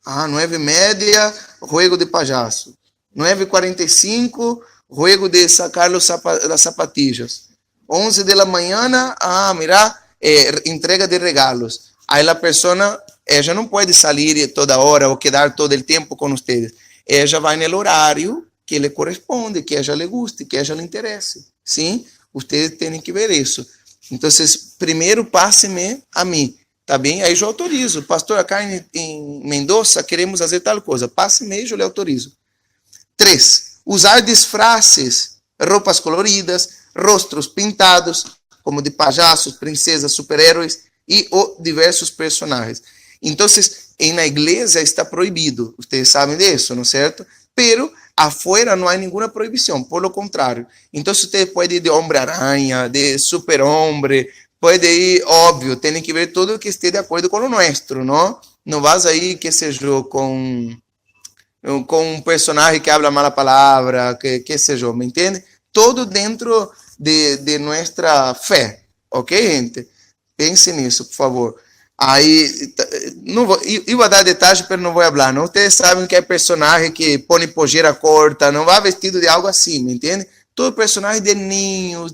9:30, juego de payaso. 9:45, juego de sacar las zapatillas. 11 de la manhã, mira, entrega de regalos. Aí a pessoa, ela não pode sair toda hora ou quedar todo o tempo com vocês. Ela vai no horário que lhe corresponde, que ela lhe guste, que ela lhe interesse. Sim? Vocês têm que ver isso. Então, primeiro passe-me a mim. Tá bem? Aí eu autorizo. Pastor, acá em Mendoza queremos fazer tal coisa. Passe-me e eu lhe autorizo. 3. Usar disfarces, roupas coloridas, rostros pintados, como de payasos, princesas, super-héroes e diversos personagens. Então, na igreja está proibido. Vocês sabem disso, não é certo? Pero afuera não há nenhuma proibição, por lo contrário. Então, você pode ir de Homem-Aranha, de Super-Homem, pode ir, óbvio, tem que ver tudo que esteja de acordo com o nosso, não? Não vas aí, que seja, com um personagem que habla mala palavra, que seja, me entende? Todo dentro de nossa fé, ok, gente? Pense nisso, por favor. Aí, não vou, eu vou dar detalhes, mas não vou falar, não? Vocês sabem que é personagem que põe pojeira corta, não vai vestido de algo assim, me entende? Todo personagem de ninhos,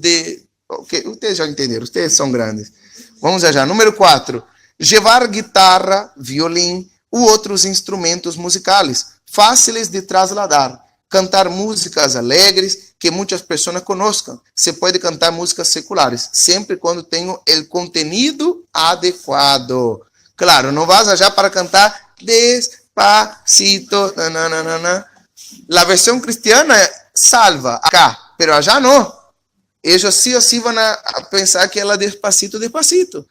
okay, vocês já entenderam, vocês são grandes. Vamos já. Número 4. Levar guitarra, violín ou outros instrumentos musicais, fáceis de trasladar. Cantar músicas alegres que muitas pessoas conozcam. Se pode cantar músicas seculares, sempre quando tenha o conteúdo adequado. Claro, não vas já para cantar despacito, nananana. La versión cristiana salva acá, pero allá no. Ellos sí o sí van a pensar que ela despacito, despacito.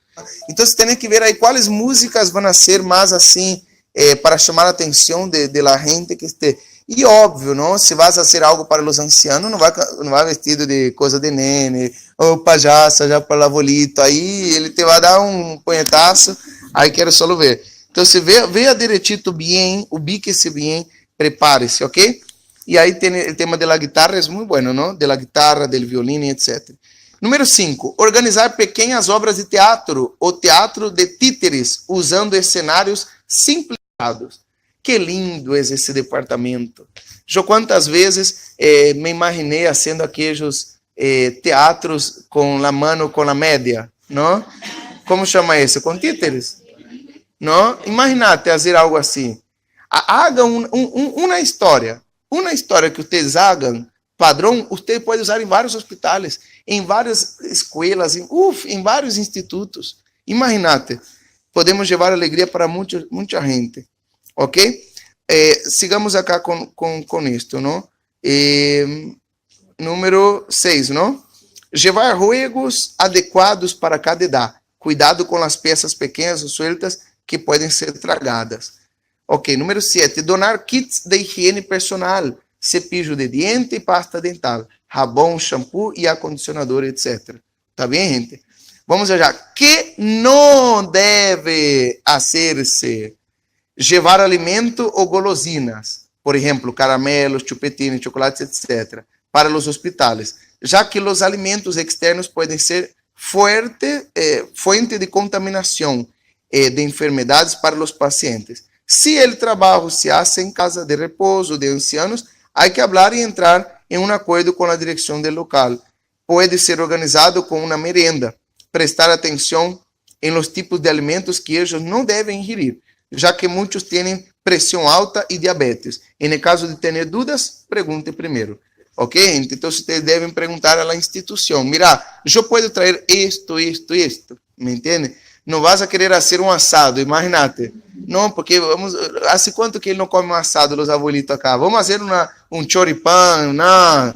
Entonces tienes que ver aí quais músicas van a ser mais assim, para chamar a atenção de la gente que esté. E óbvio, não? Se vas a fazer algo para os ancianos, não vai vestido de coisa de nene, ou pajaça já para o abuelito. Aí ele te vai dar um punhetaço, aí quero só ver. Então, se vea derechito bem, ubíquese bem, prepare-se, ok? E aí tem o tema da guitarra, é muito bueno, não? Da guitarra, do violino, etc. Número 5. Organizar pequenas obras de teatro ou teatro de títeres, usando cenários simplificados. Que lindo é esse departamento. Eu quantas vezes me imaginei fazendo aqueles teatros com a mano, com a média, não? Como chama isso? Com títeres? Não? Imagínate fazer algo assim. Hagam uma história que vocês hagam, padrão, você pode usar em vários hospitais, em várias escolas, em vários institutos. Imagínate, podemos levar alegria para muita gente. Ok? Sigamos acá com isto, não? Número 6, não? Levar juegos adequados para cada idade. Cuidado com as peças pequenas ou sueltas que podem ser tragadas. Ok, número 7. Donar kits de higiene personal. Cepillo de diente e pasta dental. Jabón, shampoo e acondicionador, etc. Tá bem, gente? Vamos allá. Que não deve hacerse? Levar alimento ou golosinas, por exemplo, caramelos, chupetines, chocolates, etc., para os hospitais, já que os alimentos externos podem ser fuente de contaminação de enfermedades para os pacientes. Se o trabalho se hace em casa de repouso de ancianos, há que falar e entrar em um acordo com a direção do local. Pode ser organizado com uma merenda, prestar atenção em los tipos de alimentos que eles não devem ingerir, já que muitos têm pressão alta e diabetes. E no caso de ter dúvidas, pergunte primeiro. Ok, gente? Então, vocês devem perguntar à instituição. Mira, eu posso trazer isto. ¿Me entende? Não vas a querer fazer um assado, imagínate. Não, porque hace quanto que ele não come um assado, os abuelitos acá? Vamos fazer um choripán, não.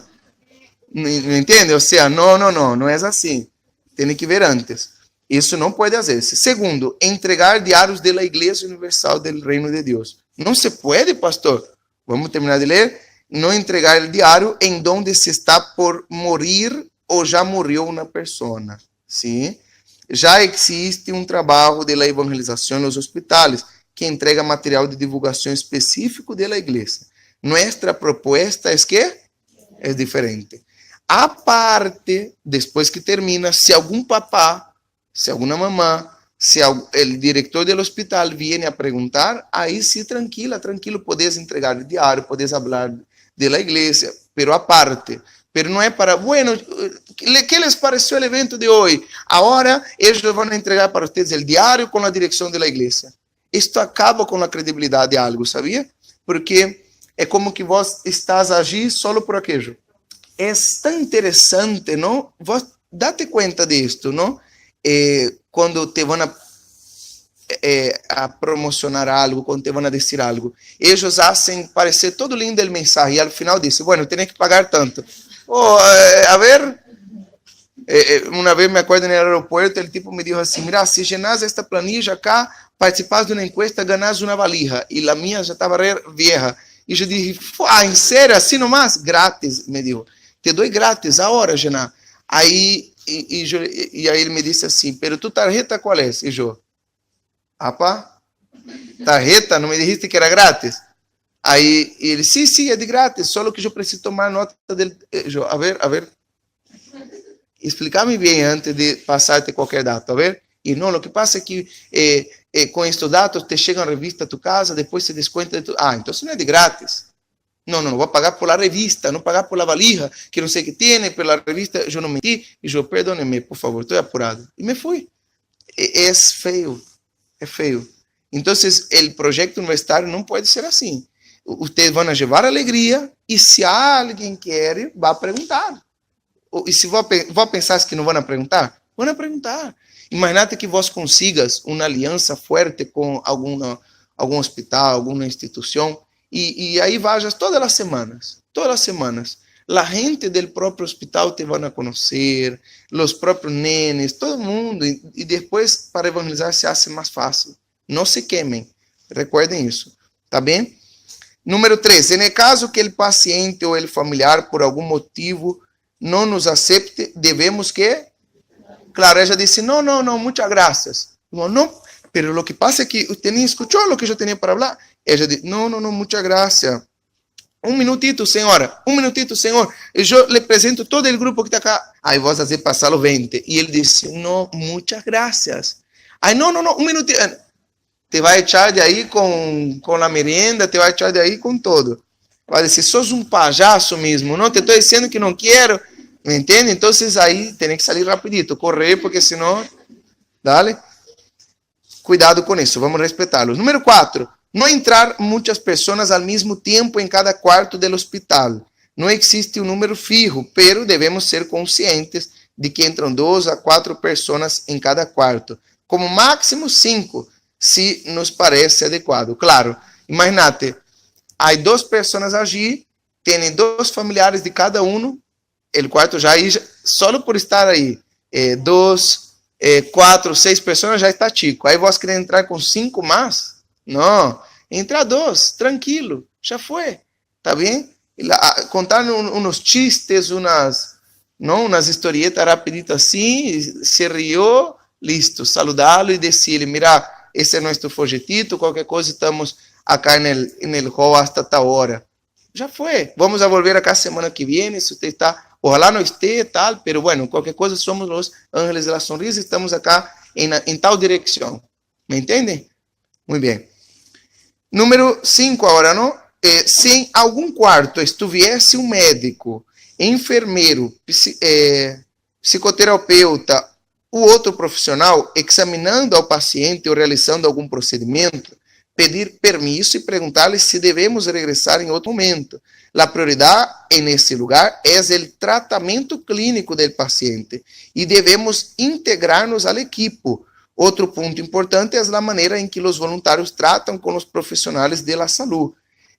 ¿Me entende? Ou seja, não é assim. Tem que ver antes. Isso não pode fazer-se. Segundo, entregar diários da Igreja Universal do Reino de Deus. Não se pode, pastor. Vamos terminar de ler. Não entregar o diário em donde se está por morir ou já morreu uma pessoa. Sim? Já existe um trabalho de evangelização nos hospitais que entrega material de divulgação específico da igreja. Nossa proposta é que é diferente. A parte, depois que termina, se algum papá, se alguma mamã, se o diretor do hospital viene a perguntar, aí sim, tranquilo, podes entregar o diário, podes falar da igreja, pero aparte. Pero não é para, bueno, que les pareceu o evento de hoje? Agora, eles vão entregar para vocês o diário com a direção da igreja. Isto acaba com a credibilidade de algo, sabia? Porque é como que vos estás a agir solo por aquilo. É tão interessante, não? Vos date conta disto, não? Quando te vão a promocionar algo, quando te vão a dizer algo, eles fazem parecer todo lindo o mensagem e ao final dizem, bueno, tem que pagar tanto. A ver, uma vez me acuerdo no aeropuerto, o tipo me disse assim, mira, se llenas esta planilha acá, participas de uma encuesta, ganas uma valija, e a minha já estava vieja. E eu disse, em sério, assim nomás? Grátis, me disse, te dou grátis, a hora, llenar. Aí ele me disse assim, pero tu tarjeta qual é? E eu, apa, tarjeta, não me dijiste que era grátis? Aí ele, sim, é de grátis, só que eu preciso tomar nota dele. Eu, a ver, explica-me bem antes de passar-te qualquer data, a ver? E não, o que passa é que com estes dados te chega a revista a tu casa, depois se desconta de tu... então não é de grátis. Não, vou pagar por la revista, não pagar por la valija, que não sei o que tem, pela revista, eu não menti, e eu, perdone-me, por favor, estou apurado. E me fui. É feio, é feio. Então, o projeto universitário não pode ser assim. Vocês vão levar alegria, e se alguém quer, vai perguntar. E se vou pensar que não vão perguntar? Vão perguntar. Imagínate que vos consigas uma aliança forte com algum hospital, alguma instituição, e aí vayas todas as semanas. La gente del próprio hospital te van a conhecer, os próprios nenes, todo mundo, e depois para evangelizar se hace mais fácil. Não se queimem, recuerden isso, tá bem? Número 3, en el caso que o paciente ou o familiar por algum motivo não nos acepte, devemos que... Claro, ella disse, não, muchas gracias. No, pero lo que pasa es que usted ni escuchó lo que yo tenía para hablar. Ella dice, no, muchas gracias. Un minutito, senhora, senhor. Eu le presento todo o grupo que está acá. Aí vos hace passar los 20. E ele disse, no, muchas gracias. Aí, não, um minutito. Te vai echar de aí com a merienda, te vai echar de aí com todo. Vai dizer, sos um pajaço mesmo, não? Te estou dizendo que não quero. ¿Me entiende? Então, aí tem que sair rapidito, correr, porque senão... Dale. Cuidado com isso, vamos respeitá-los. Número 4. Não entrar muitas pessoas ao mesmo tempo em cada quarto do hospital. Não existe um número fijo, pero devemos ser conscientes de que entram 2 a 4 pessoas em cada quarto. Como máximo 5, se nos parece adequado. Claro, imagínate, há 2 pessoas allí, tem 2 familiares de cada um, o quarto já aí, só por estar aí, 2, 4, 6 pessoas já está chico. Aí vos querem entrar com 5 mais? Não, entra 2, tranquilo, já foi, tá bem? Contar uns chistes, umas historietas rapiditas assim, se riu, listo, saludá-lo e dizer-lhe, mira, esse é nosso folhetito, qualquer coisa, estamos acá no hall hasta tal hora. Já foi, vamos a volver acá semana que vem, se você está, ojalá não esteja, tal, pero bueno, qualquer coisa, somos os ángeles de la sonrisa, estamos acá em tal direção, me entendem? Muito bem. Número 5 agora, não? Se em algum quarto estivesse um médico, enfermeiro, psicoterapeuta, o outro profissional examinando ao paciente ou realizando algum procedimento, pedir permisso e perguntar-lhe se devemos regressar em outro momento. A prioridade nesse lugar é o tratamento clínico do paciente e devemos integrar-nos ao equipo. Outro ponto importante é a maneira em que os voluntários tratam com os profissionais da saúde.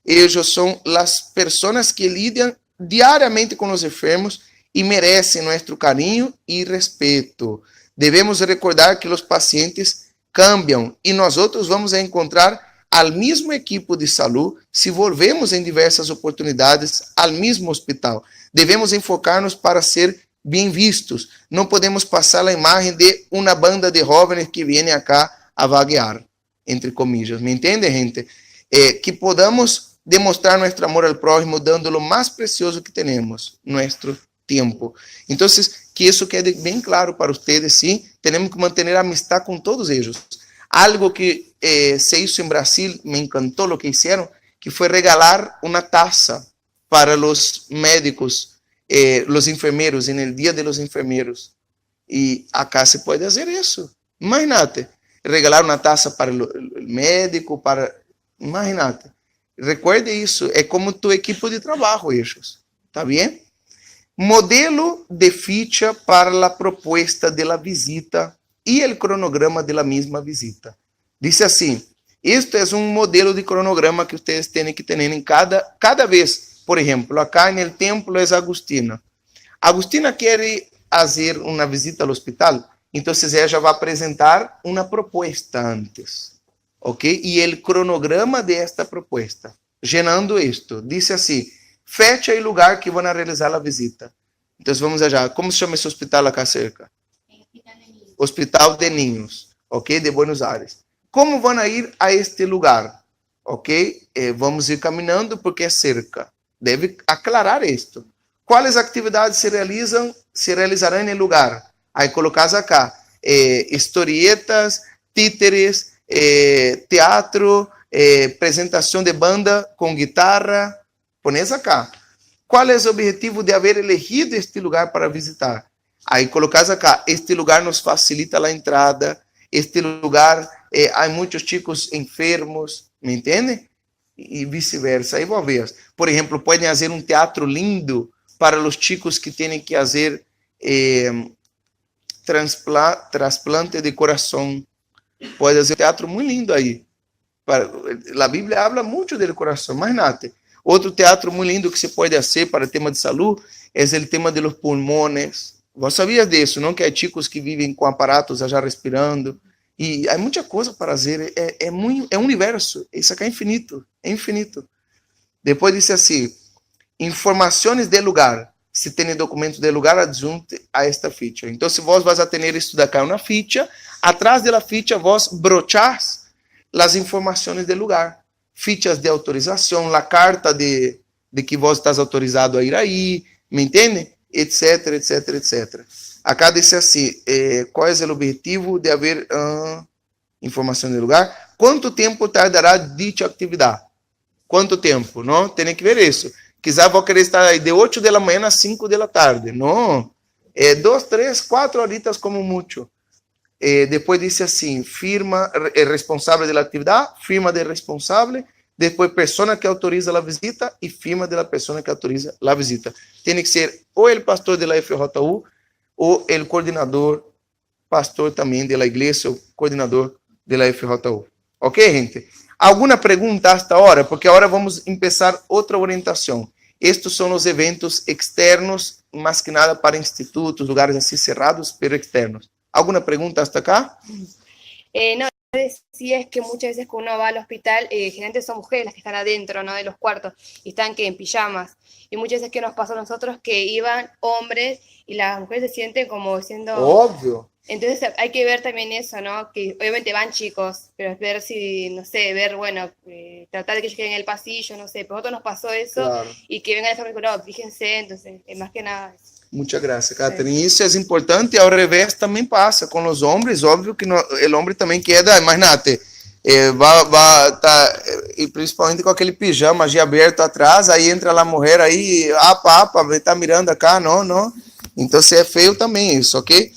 Eles são as pessoas que lidam diariamente com os enfermos e merecem nosso carinho e respeito. Devemos recordar que os pacientes cambiam e nós outros vamos encontrar ao mesmo equipo de saúde se volvemos em diversas oportunidades ao mesmo hospital. Devemos enfocar-nos para ser bem vistos. Não podemos passar a imagem de uma banda de jovens que vem acá a vaguear, entre comillas. ¿Me entiende, gente? Que podamos demonstrar nosso amor ao próximo dando o mais precioso que temos, nosso tempo. Então, que isso quede bem claro para vocês, sim, temos que manter a amistad com todos eles. Algo que se hizo em Brasil, me encantou o que fizeram, que foi regalar uma taça para os médicos, os enfermeiros, no dia de los enfermeiros. E acá se pode fazer isso. Imagínate, regalar uma taça para o médico, imagínate. Recuerde isso, é como tu equipo de trabalho, ellos. Tá bem? Modelo de ficha para a proposta de la visita e o cronograma de la misma visita. Diz assim, este é um modelo de cronograma que vocês têm que ter em cada vez. Por exemplo, acá no templo é Agustina. Agustina quer fazer uma visita ao hospital, então ela já vai apresentar uma proposta antes, ok? E o cronograma desta proposta, llenando isto, diz assim, fecha e lugar que vão realizar a visita. Então vamos allá. Como se chama esse hospital acá cerca? Hospital de Niños, ok? De Buenos Aires. Como vão ir a este lugar? Ok? Vamos ir caminhando porque é cerca. Deve aclarar isto. Quais atividades se realizarão no lugar? Aí colocas acá historietas, títeres, teatro, apresentação de banda com guitarra. Pones acá. Qual é o objetivo de haver elegido este lugar para visitar? Aí colocas acá, este lugar nos facilita a entrada, este lugar, há muitos chicos enfermos, me entende? E vice-versa, aí vou ver. Por exemplo, podem fazer um teatro lindo para os chicos que têm que fazer trasplante de coração. Pode fazer um teatro muito lindo aí, A Bíblia habla muito do coração. Imagínate. Outro teatro muito lindo que se pode fazer para o tema de saúde é o tema de los pulmones. Vos sabias disso, não? Que há chicos que vivem com aparatos já respirando. E há muita coisa para fazer. É um universo. Isso aqui é infinito. É infinito. Depois disse assim: informações de lugar. Se tem documentos de lugar, adjunte a esta ficha. Então, se vos vas a ter isto daqui uma ficha, atrás da ficha vos brochás as informações de lugar. Fichas de autorização, a carta de que vos estás autorizado a ir aí, me entende? Etc, etc, etc. Acá diz assim, qual é o objetivo de haver informação de lugar? Quanto tempo tardará dicha atividade? Quanto tempo? Não? Tem que ver isso. Quizá vou querer estar aí de 8 da manhã às 5 da tarde. Não. 2, 3, 4 horitas como muito. Depois disse assim, firma responsável da atividade, firma de responsável, depois persona que autoriza a visita e firma da pessoa que autoriza a visita. Tem que ser ou o pastor da FJU ou o coordenador, pastor também da igreja, o coordenador da FJU. Ok, gente? Alguma pergunta hasta agora? Porque agora vamos começar outra orientação. Estes são os eventos externos, mais que nada para institutos, lugares assim cerrados, pero externos. ¿Alguna pregunta hasta acá? No, sí, es que muchas veces cuando uno va al hospital, generalmente son mujeres las que están adentro, ¿no? De los cuartos, y están que en pijamas. Y muchas veces que nos pasó a nosotros que iban hombres y las mujeres se sienten como siendo... Obvio. Entonces hay que ver también eso, ¿no? Que obviamente van chicos, pero es ver si, no sé, ver, bueno, tratar de que ellos queden en el pasillo, no sé. Pero a nosotros nos pasó eso, claro. Y que vengan de forma, no, fíjense, entonces, más que nada eso. Muchas gracias, Catherine. Isso é importante e ao revés também passa com os homens. Óbvio que o homem também queda, imagínate, e principalmente com aquele pijama já aberto atrás, aí entra lá a mulher aí, está mirando acá, não. Então, é feio também isso, ok?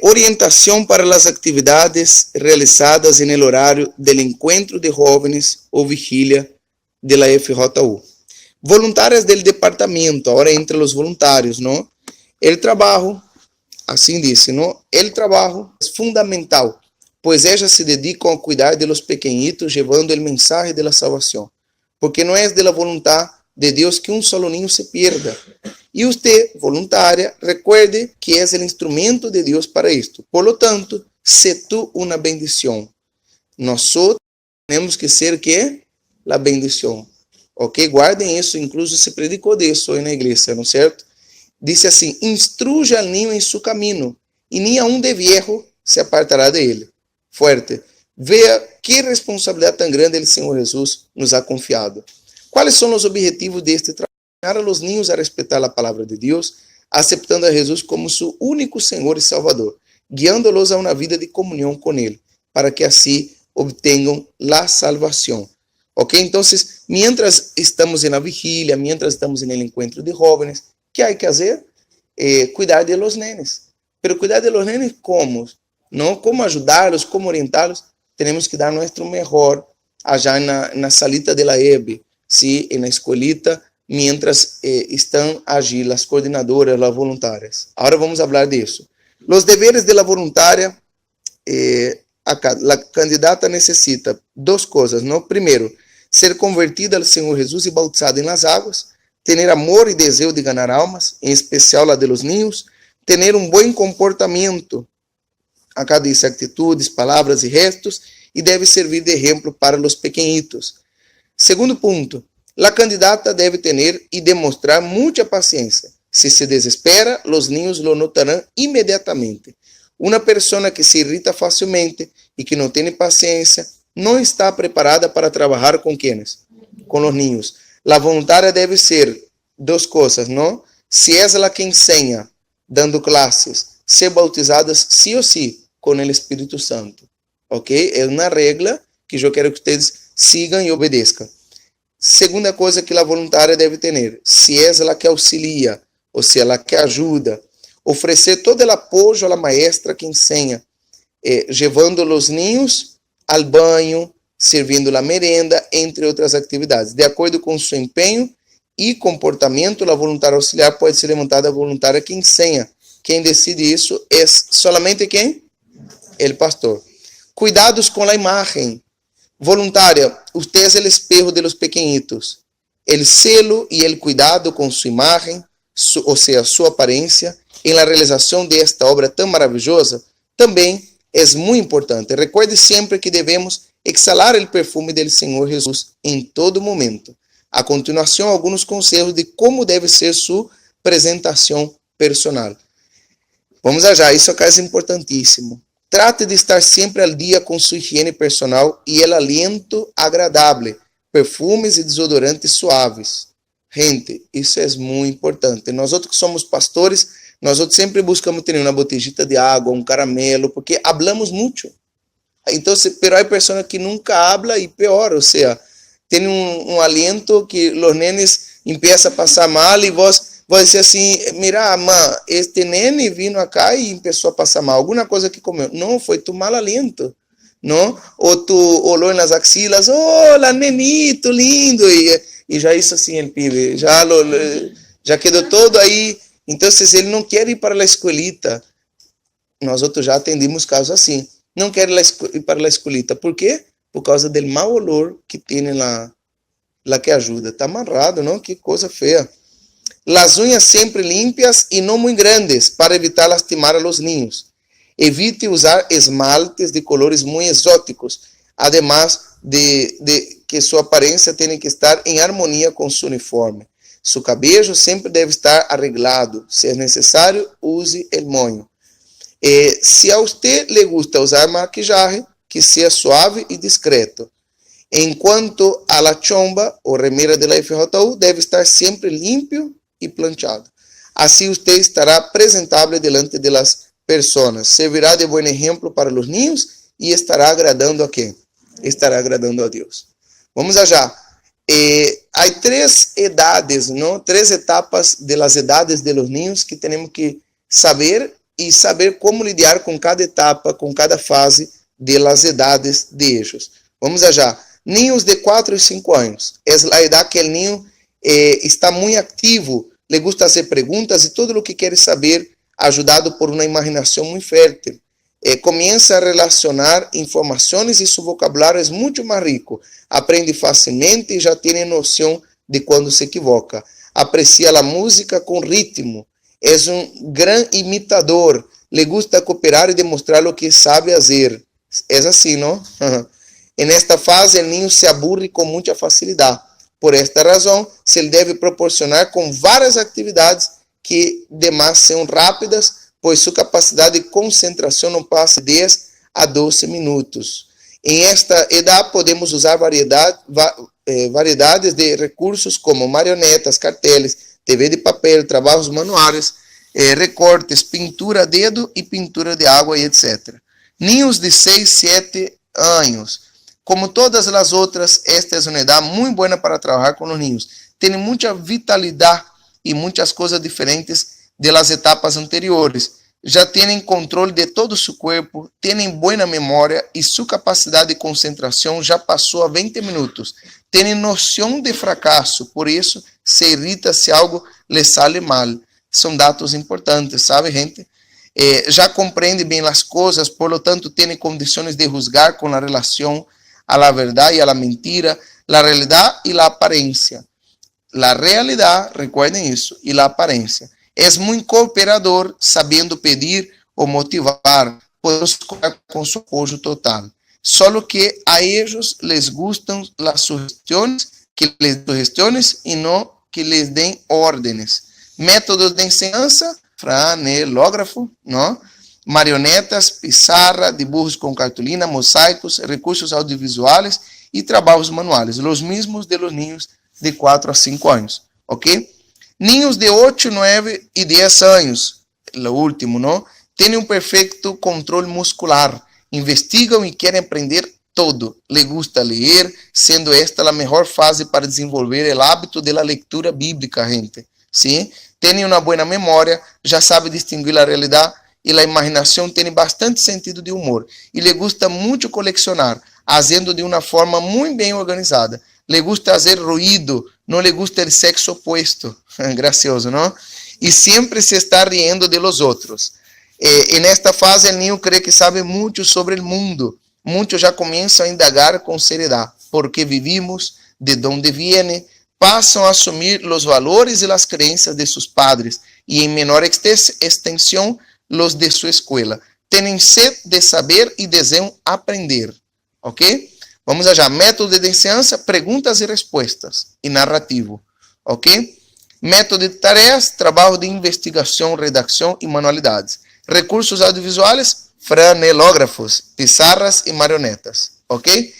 Orientação para as atividades realizadas no horário do encontro de jovens ou vigília da FJU. Voluntárias del departamento, agora entre os voluntários, não? El trabalho, assim disse, não? El trabalho é fundamental, pois elas se dedicam a cuidar de los pequeñitos, levando o mensagem de la salvação, porque não é de la voluntad de Deus que solo niño se pierda. E você, voluntária, recuerde que é o instrumento de Deus para isto. Por lo tanto, sé tú uma bendição. Nós temos que ser que la bendição. Ok? Guardem isso, incluso se predicou disso hoje na igreja, não é certo? Disse assim, instruya al niño em su caminho, e nem a de viejo se apartará de ele. Fuerte. Veja que responsabilidade tão grande o Senhor Jesus nos ha confiado. Quais são os objetivos deste trabalho? Ensinar a los niños a respeitar a palavra de Deus, aceptando a Jesus como seu único Senhor e Salvador, guiando-los a uma vida de comunhão com Ele, para que assim obtenham a salvação. Ok? Então, mientras estamos na vigília, mientras estamos no encontro de jóvenes, que há que fazer? Cuidar de los nenes. Pero cuidar de los nenes como? Não? Como ajudá-los, como orientá-los? Temos que dar nosso melhor allá na salita de la EB, ¿sí? Na escolita, mientras estão allí as coordenadoras, as voluntárias. Agora vamos falar disso. Os deveres de la voluntária, acá, a candidata necessita duas coisas, não? Primeiro, ser convertida ao Senhor Jesus e bautizada em las águas, ter amor e desejo de ganhar almas, em especial a de los niños, ter bom comportamento, acá diz atitudes, palavras e gestos, e deve servir de exemplo para os pequenitos. Segundo ponto, a candidata deve ter e demonstrar muita paciência. Se desespera, os niños lo notarão imediatamente. Uma pessoa que se irrita facilmente e que não tem paciência não está preparada para trabalhar com quienes? Com os niños. A voluntária deve ser duas coisas, não? Se é ela que ensina, dando classes, ser bautizadas sí ou sí com o Espírito Santo. Ok? É uma regra que eu quero que vocês sigam e obedeçam. Segunda coisa que a voluntária deve ter, se é ela que auxilia, ou se ela que ajuda, oferecer todo o apoio à maestra que ensina, levando os niños ao banho, servindo a merenda, entre outras atividades. De acordo com seu empenho e comportamento, a voluntária auxiliar pode ser levantada a voluntária que ensina. Quem decide isso é somente quem? O pastor. Cuidados com a imagem. Voluntaria, usted es el espejo de los pequeñitos. El celo y el cuidado con su imagen, o sea, su apariencia, en la realización de esta obra tan maravillosa, también es muy importante. Recuerde siempre que debemos exhalar el perfume del Señor Jesús en todo momento. A continuación, algunos consejos de cómo debe ser su presentación personal. Vamos allá, isso acá é importantíssimo. Trate de estar sempre al dia com sua higiene personal e el aliento agradável, perfumes e desodorantes suaves. Gente, isso é muito importante. Nós outros que somos pastores, nós outros sempre buscamos ter uma botellita de água, um caramelo, porque hablamos muito. Então, pero hay pessoas que nunca habla e pior, ou seja, tem aliento que os nenes empiezam a passar mal e vos dizer assim, mira, mãe, este nene vino acá e começou a passar mal, alguma coisa que comeu. Não, foi tu mal aliento, não? Ou tu olhou nas axilas, olá, nenito, lindo, e já isso assim, el pibe, já quedou todo aí. Então, ele não quer ir para a escolita. Nós outros já atendimos casos assim. Não quer ir para a escolita. Por quê? Por causa do mau olor que tem lá que ajuda. Está amarrado, não? Que coisa feia. Las uñas sempre limpias e não muito grandes para evitar lastimar a los niños. Evite usar esmaltes de colores muito exóticos, además de que sua aparência tem que estar em harmonia com seu uniforme. Su cabello sempre deve estar arreglado. Se é necessário, use el moño. Se a usted le gusta usar maquillaje, que seja suave e discreto. En cuanto a la chomba o remera de la FJU, deve estar sempre limpio e planchado. Assim usted estará presentable delante de las personas. Servirá de buen ejemplo para los niños e estará agradando a quem? Estará agradando a Deus. Vamos allá. Há 3 edades, não? 3 etapas de las edades de los niños que temos que saber e saber como lidar com cada etapa, com cada fase de las edades de ellos. Vamos allá. Niños de 4 e 5 anos. É a idade que o niño está muito ativo, le gusta hacer preguntas e todo o que quer saber, ajudado por uma imaginação muito fértil. Comienza a relacionar informações e seu vocabulário é muito mais rico. Aprende facilmente e já tem noção de quando se equivoca. Aprecia a música com ritmo. É gran imitador. Le gusta cooperar e demonstrar o que sabe fazer. É assim, não? En esta fase, o niño se aburre com muita facilidade. Por esta razão, se lhe deve proporcionar com várias atividades que demais são rápidas, pois sua capacidade de concentração não passa de 10 a 12 minutos. Em esta idade, podemos usar variedades de recursos como marionetas, carteles, TV de papel, trabalhos manuais, recortes, pintura a dedo e pintura de água, etc. Niños de 6, 7 anos. Como todas as outras, esta é uma idade muito boa para trabalhar com os niños. Tem muita vitalidade e muitas coisas diferentes das etapas anteriores. Já têm controle de todo o seu corpo, têm boa memória e sua capacidade de concentração já passou a 20 minutos. Têm noção de fracasso, por isso se irrita se algo lhes sale mal. São dados importantes, sabe, gente? Já compreende bem as coisas, por lo tanto, tem condições de juzgar com a relação a la verdad y a la mentira, la realidad y la apariencia. La realidad, recuerden eso, y la apariencia. Es muy cooperador, sabiendo pedir o motivar, podemos contar con su apoyo total. Solo que a ellos les gustan las sugestiones y no que les den órdenes. Métodos de enseñanza, franelógrafo, ¿no? Marionetas, pizarra, dibujos com cartolina, mosaicos, recursos audiovisuais e trabalhos manuais, os mesmos de los niños de 4 a 5 anos, ok? Niños de 8, 9 e 10 anos, o último, não? Têm perfeito controle muscular, investigam e querem aprender todo, le gusta ler, sendo esta a melhor fase para desenvolver o hábito de la lectura bíblica, gente, sim? Têm uma boa memória, já sabe distinguir a realidade e a imaginação tem bastante sentido de humor. E lhe gusta muito colecionar, fazendo de uma forma muito bem organizada. Le gusta fazer ruído, não le gusta o sexo opuesto. Gracioso, não? E sempre se está riendo de los outros. Nesta fase, o niño cree que sabe muito sobre o mundo. muitos já começam a indagar com seriedade por que vivimos, de onde viene, passam a assumir os valores e as crenças de seus padres e, em menor extensão, los de sua escola. Têm sede de saber e desejam aprender. Ok? Vamos allá. Método de enseñanza, perguntas e respostas e narrativo. Ok? Método de tarefas, trabalho de investigação, redação e manualidades. Recursos audiovisuais, franelógrafos, pizarras e marionetas. Ok?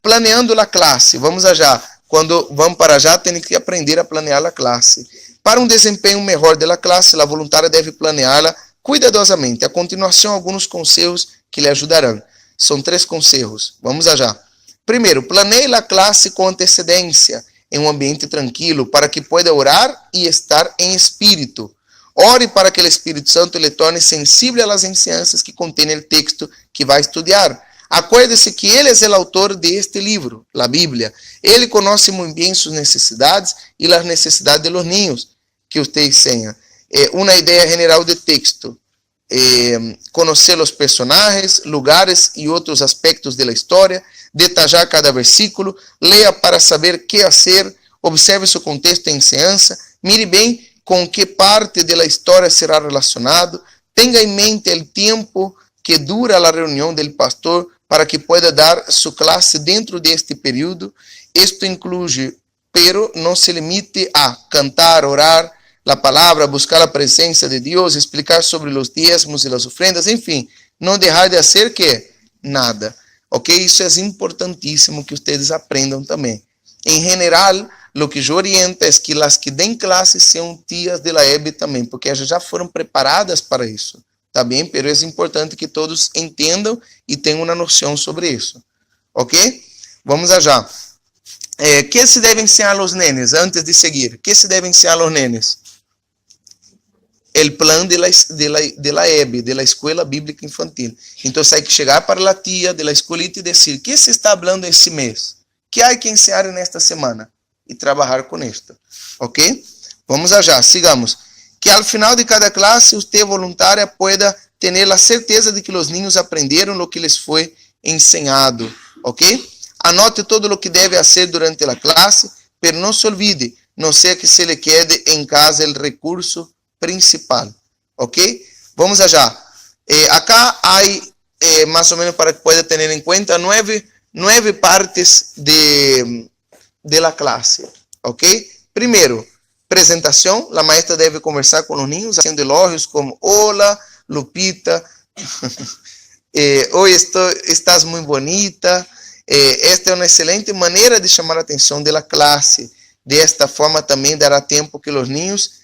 Planeando a classe. Vamos allá. Quando vamos para allá, tem que aprender a planear a classe. Para desempenho melhor da classe, a voluntária deve planeá-la cuidadosamente. A continuação, alguns conselhos que lhe ajudarão. São 3 conselhos. Vamos allá. Primeiro, planeie a classe com antecedência, em ambiente tranquilo, para que pueda orar e estar em espírito. Ore para que o Espírito Santo lhe torne sensível às ensinanças que contém o texto que vai estudar. Acuerde-se que ele é o autor de este livro, a Bíblia. Ele conhece muito bem suas necessidades e as necessidades de los niños que usted enseña. Uma ideia general de texto. Conhecer os personagens, lugares e outros aspectos da história, detalhar cada versículo, leia para saber que fazer, observe seu contexto de enseñanza, mire bem com que parte da história será relacionado, tenha em mente o tempo que dura a reunião do pastor para que pueda dar sua classe dentro deste período. Isto inclui, pero não se limite a cantar, orar, a palavra, buscar a presença de Deus, explicar sobre os diezmos e as ofrendas, enfim, não deixar de fazer que nada. Ok? Isso é importantíssimo que vocês aprendam também. Em geral, o que eu oriento é que as que dêem classes sejam tias de la EB também, porque elas já foram preparadas para isso. Tá bem? Pero é importante que todos entendam e tenham uma noção sobre isso. Ok? Vamos allá. Que se deve ensinar aos nenes antes de seguir? Que se deve ensinar aos nenes? O plano de la EB, de la Escola Bíblica Infantil. Então, hay que chegar para a tia de la escolita e dizer, que se está falando esse mês? Que há que ensinar nesta semana? E trabalhar com isto. Ok? Vamos allá, sigamos. Que al final de cada classe, usted voluntária pueda ter a certeza de que os niños aprenderam o que les foi ensinado. Ok? Anote todo o que deve fazer durante a classe, pero não se olvide, não seja que se lhe quede em casa o recurso principal. Ok? Vamos allá. Acá há, mais ou menos para que pueda ter em conta, 9 partes de la classe. Ok? Primeiro, presentação. A maestra deve conversar com os niños, fazendo elogios como: Hola, Lupita. Hoy estás muito bonita. Esta é uma excelente maneira de chamar a atenção da classe. Desta forma, também dará tempo que os niños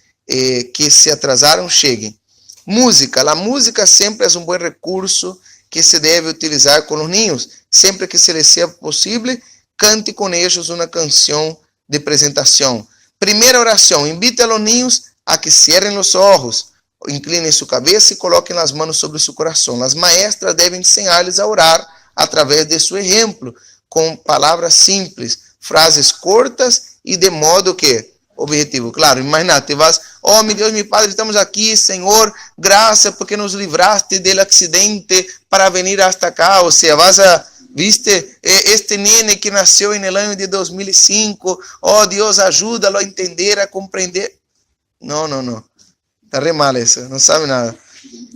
que se atrasaram cheguem. Música. A música sempre é um bom recurso que se deve utilizar com os niños. Sempre que se les seja possível, cante com eles uma canção de apresentação. Primeira oração. Invite a los niños a que cierren os olhos, inclinem sua cabeça e coloquem as mãos sobre seu coração. As maestras devem ensinar-lhes a orar através de seu exemplo, com palavras simples, frases curtas e de modo que objetivo. Claro, imagínate, vas, oh meu Deus, meu Padre, estamos aqui, Senhor, graças porque nos livraste del acidente para venir hasta acá. Ou seja, vas a, viste, este nene que nasceu no ano de 2005, oh Deus, ajuda-lo a entender, a compreender. Não. Está re mal isso, não sabe nada.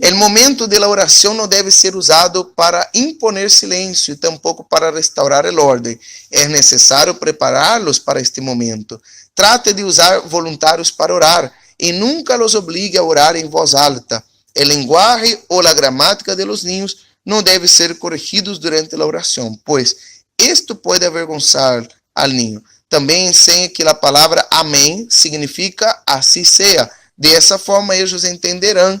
O momento da oração não deve ser usado para imponer silêncio e tampouco para restaurar a ordem. É necessário prepará-los para este momento. Trate de usar voluntários para orar e nunca los obrigue a orar em voz alta. O lenguaje ou a gramática de los niños não deve ser corrigidos durante a oração, pois isto pode avergonzar al niño. Também ensine que a palavra amém significa assim seja. Dessa forma, eles entenderão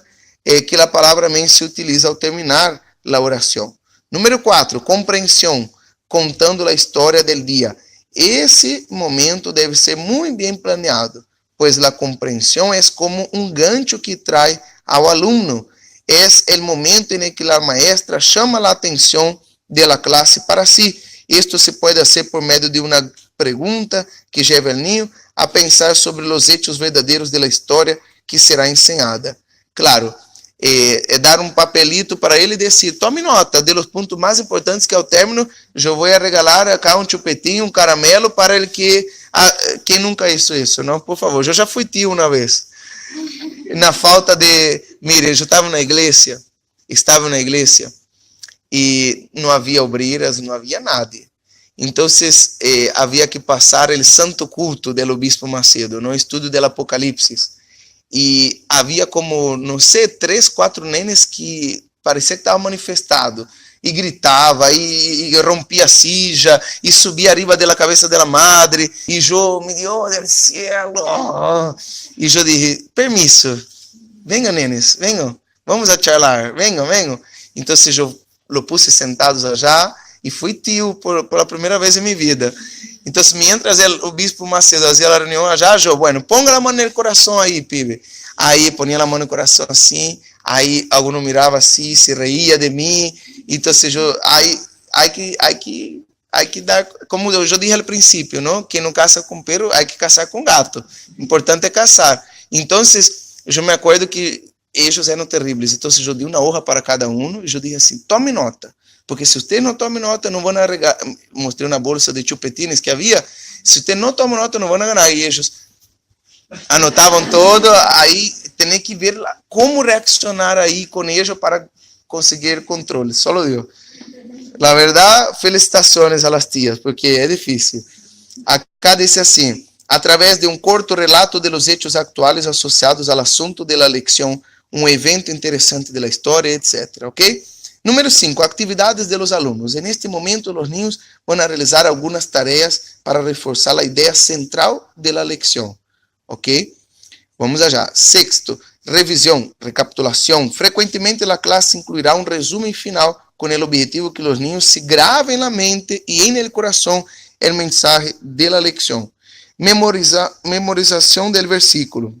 que a palavra amém se utiliza ao terminar a oração. Número 4, compreensão, contando a história del dia. Esse momento deve ser muito bem planeado, pois a compreensão é como um gancho que traz ao aluno. É o momento em que a maestra chama a atenção da classe para si. Isto se pode fazer por meio de uma pergunta que leva o niño a pensar sobre os hechos verdadeiros da história que será ensinada. Claro, dar um papelito para ele e dizer, tome nota de los pontos mais importantes que ao término eu vou regalar acá um chupetinho, um caramelo para ele que... quem nunca hizo isso, não? Por favor, eu já fui tio uma vez. Na falta de... Mire, eu estava na igreja e não havia obreiras, não havia nada. Então, havia que passar o santo culto do Obispo Macedo, no estudo do Apocalipse. E havia como, não sei, 3, 4 nenes que parecia que estavam manifestados. E gritava, e rompia a sija, e subia arriba da cabeça da madre. E eu, meu Deus do céu. E eu disse, permisso, venham nenes, venham, vamos a charlar, venham. Então, eu lo puse sentados allá e fui tio por primeira vez em minha vida. Então, mientras o Bispo Macedo fazia a reunião allá, eu, bueno, ponga a mão no coração aí, pibe. Aí, ponia a mão no coração assim, aí alguno mirava assim, se reía de mim. Então, hay que dar, como eu dije al princípio, ¿no? Quem não casa com perro, hay que casar com gato. Importante é casar. Então, eu me acordo que eles eram terríveis. Então, eu dei uma honra para cada um e eu disse assim, tome nota. Porque se você não toma nota, não vão regar. Mostrei uma bolsa de chupetines que havia. Se você não toma nota, não vão ganhar. E eles anotavam todo. Aí, tem que ver como reaccionar aí com eles para conseguir controle. Só Deus. La verdad, felicitações a las tías, porque é difícil. Acá diz assim, através de um corto relato de los hechos actuales associados ao assunto de la lección, um evento interessante de la história, etc. ¿Ok? Número 5, actividades de los alunos. En este momento, los niños van a realizar algunas tareas para reforzar la idea central de la lección. ¿Ok? Vamos allá. Sexto, revisión, recapitulación. Frecuentemente la clase incluirá un resumen final con el objetivo que los niños se graben en la mente y en el corazón el mensaje de la lección. Memorización del versículo.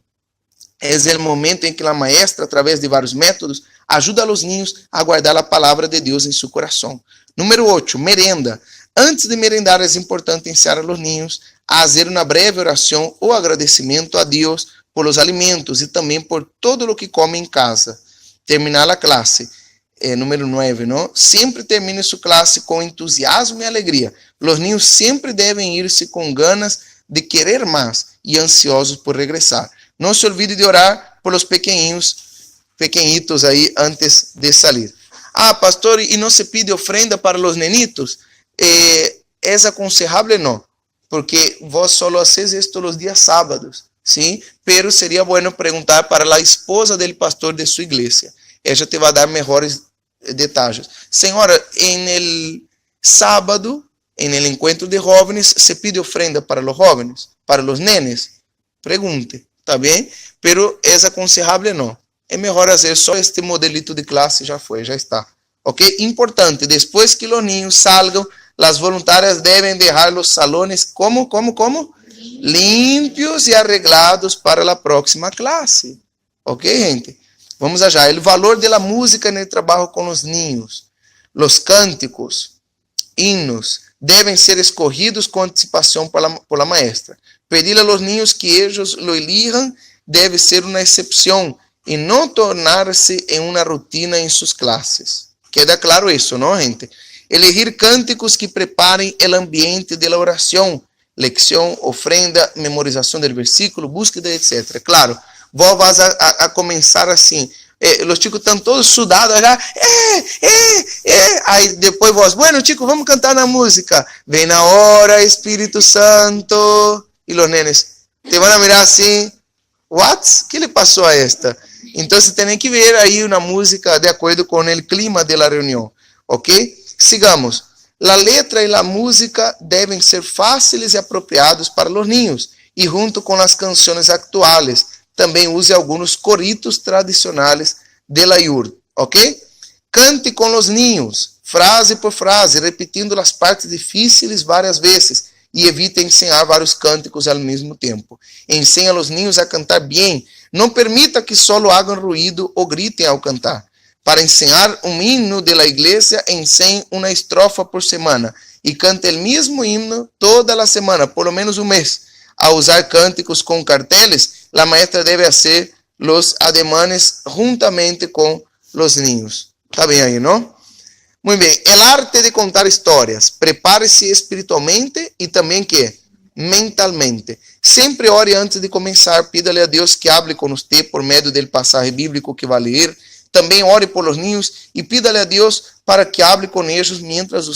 Es el momento en que la maestra, a través de varios métodos, ajuda a los niños a guardar la palabra de Dios en su corazón. Número 8, merenda. Antes de merendar, es importante enseñar a los niños a hacer una breve oración o agradecimiento a Dios por los alimentos y también por todo lo que come en casa. Terminar la clase. Número 9, ¿no? Siempre termine su clase con entusiasmo y alegría. Los niños siempre deben irse con ganas de querer más y ansiosos por regresar. No se olvide de orar por los pequeñitos ahí antes de salir. Ah, pastor, ¿y no se pide ofrenda para los nenitos? ¿Es aconsejable? No, porque vos solo haces esto los días sábados, ¿sí? Pero sería bueno preguntar para la esposa del pastor de su iglesia. Ella te va a dar mejores detalles. Señora, en el sábado, en el encuentro de jóvenes, ¿se pide ofrenda para los jóvenes? ¿Para los nenes? Pregunte, ¿está bien? Pero ¿es aconsejable? No. É melhor fazer só este modelito de classe, já foi, já está. Ok? Importante, depois que os niños salgam, as voluntárias devem deixar os salones como? Limpios e arreglados para a próxima classe. Ok, gente? Vamos allá. O valor da música no trabalho com os niños. Os cânticos, hinos, devem ser escorridos com antecipação por la maestra. Pedir a los niños que eles lo elijan deve ser uma exceção e não tornar-se em uma rotina em suas classes. Queda claro isso, não, gente? Elegir cânticos que preparem o ambiente de la oração, lección, ofrenda, memorização do versículo, búsqueda, etc. Claro, vos vas a começar assim. Os chicos estão todos sudados já. Aí depois vos, bueno, chicos, vamos cantar na música. Vem na hora, Espírito Santo. E os nenes te vão a mirar assim. What? Que lhe passou a esta? Então, você tem que ver aí uma música de acordo com o clima da reunião, ok? Sigamos. A letra e a música devem ser fáceis e apropriados para os niños, e junto com as canções atuais, também use alguns coritos tradicionais de la yurd, ok? Cante com os niños, frase por frase, repetindo as partes difíceis várias vezes, e evite ensinar vários cânticos ao mesmo tempo. Ensine aos niños a cantar bem. Não permita que solo hagam ruído ou gritem ao cantar. Para ensinar um hino de la igreja, ensine uma estrofa por semana e cante o mesmo hino toda a semana, por lo menos um mês. Ao usar cânticos com carteles, a maestra deve fazer los ademanes juntamente con los niños. Está bien ahí, ¿no? Muy bien. El arte de contar historias. Prepare-se espiritualmente y también, ¿qué? Mentalmente. Sempre ore antes de começar. Pídale a Deus que hable com você por meio do pasaje bíblico que vai ler. Também ore por los niños e pídale a Deus para que hable com eles mientras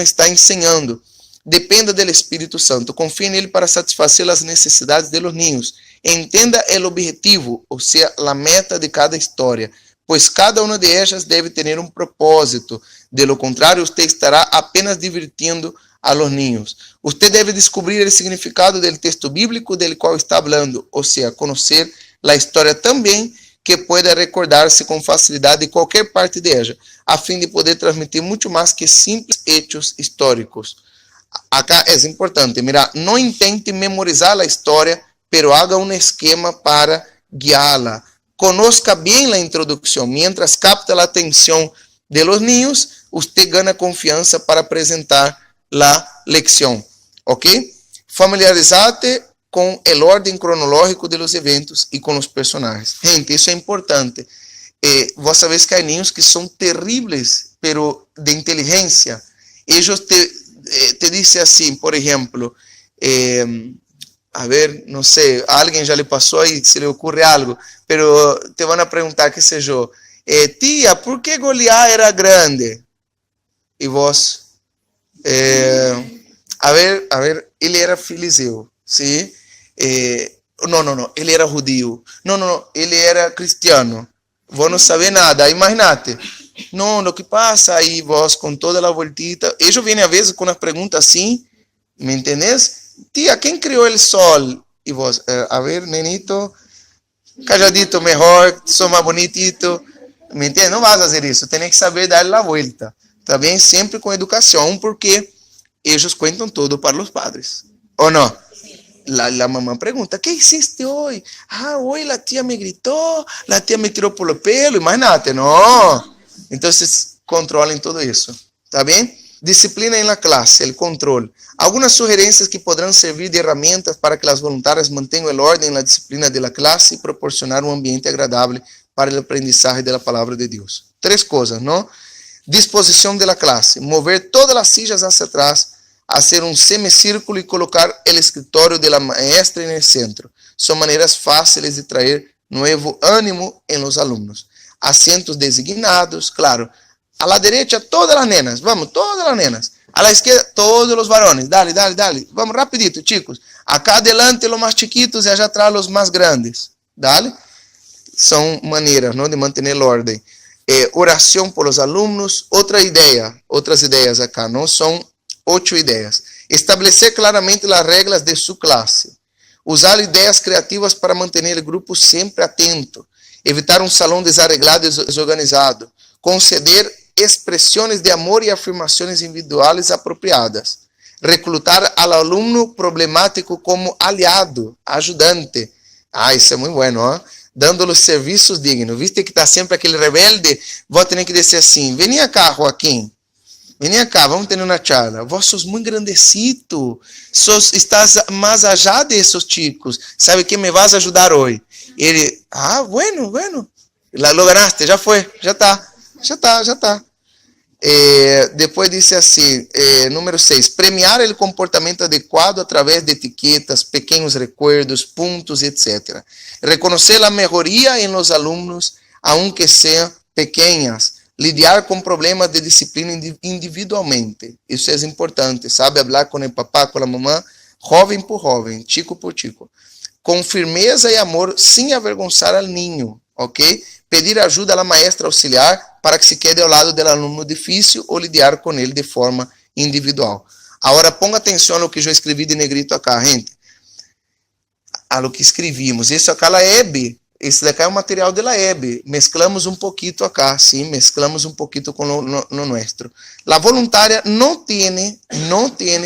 está ensinando. Dependa do Espírito Santo. Confie nele para satisfazer as necessidades de los niños. Entenda o objetivo, ou seja, a meta de cada história, pois cada uma de elas deve ter um propósito. De lo contrário, você estará apenas divertindo a los niños. Usted debe descubrir el significado del texto bíblico del cual está hablando, o sea, conocer la historia también que pueda recordarse con facilidad de cualquier parte de ella, a fin de poder transmitir mucho más que simples hechos históricos. Acá es importante, mira, no intente memorizar la historia, pero haga un esquema para guiarla. Conozca bien la introducción, mientras capta la atención de los niños, usted gana confianza para presentar la lección, ¿ok? Familiarizate con el orden cronológico de los eventos y con los personajes. Gente, eso es importante. Vos sabés que hay niños que son terribles, pero de inteligencia. Ellos te dicen así, por ejemplo, a ver, no sé, a alguien ya le pasó ahí, se le ocurre algo, pero te van a preguntar, qué sé yo, tía, ¿por qué Goliat era grande? Y vos... a ver, ele era filisteu, ¿sí? No, ele era judío. No, ele era cristiano. Vos no sabés nada, imagínate. No, lo que pasa aí, vos con toda la vueltita. Ellos vienen a veces con unas preguntas así, ¿me entendés? Tía, ¿quién creó el sol? Y vos, a ver, nenito, calladito mejor, sos más bonitito. ¿Me entiendes? No vas a hacer eso, tenés que saber darle la vuelta. Também sempre com educação, porque eles contam tudo para os padres. Ou não? La mamá pergunta, ¿qué hiciste hoy? Hoy la tía me gritó, la tía me tiró por el pelo, imagínate, no. Entonces, controlen todo eso. ¿Está bien? Disciplina en la clase, el control. Algunas sugerencias que podrán servir de herramientas para que las voluntarias mantengan el orden en la disciplina de la clase y proporcionar un ambiente agradable para el aprendizaje de la palabra de Dios. 3 cosas, ¿no? Disposición de la clase, mover todas las sillas hacia atrás, hacer un semicírculo y colocar el escritorio de la maestra en el centro. Son maneras fáciles de traer nuevo ánimo en los alumnos. Asientos designados, claro. A la derecha, todas las nenas, vamos, todas las nenas. A la izquierda, todos los varones. Dale. Vamos rapidito, chicos. Acá adelante los más chiquitos y allá atrás los más grandes. Dale. Son maneras, ¿no?, de mantener el orden. Oración por los alumnos, otras ideas acá, ¿no? Son 8 ideas. Establecer claramente las reglas de su clase. Usar ideas creativas para mantener el grupo siempre atento. Evitar un salón desarreglado y desorganizado. Conceder expresiones de amor y afirmaciones individuales apropiadas. Reclutar al alumno problemático como aliado, ayudante. Isso é muito bueno, ¿eh? Dando los serviços dignos. Viste que está sempre aquele rebelde? Vos tenés que dizer assim, vení acá, Joaquim. Vení acá, vamos ter uma charla. Vos sos muito grandecito. Estás mais allá de esos chicos. Sabe que me vas a ajudar hoje? Ele, bueno. Lo ganaste, já foi, já está. Depois disse assim, número 6, premiar o comportamento adequado através de etiquetas, pequenos recuerdos, pontos, etc. Reconocer a melhoria em los alunos, aunque sejam pequenas. Lidiar com problemas de disciplina individualmente. Isso é importante, sabe? Hablar com o papá, com a mamã, jovem por jovem, chico por chico. Com firmeza e amor, sem avergonzar al niño, ok? Pedir ajuda à maestra auxiliar para que se quede ao lado do aluno difícil ou lidiar com ele de forma individual. Agora, ponga atenção no que eu escrevi de negrito acá, gente. A lo que escrevimos. Isso acá é EB. Esse daqui é o material de la EB. Mesclamos um pouquito acá, sim, mesclamos um pouquito com lo nuestro. La voluntaria não tiene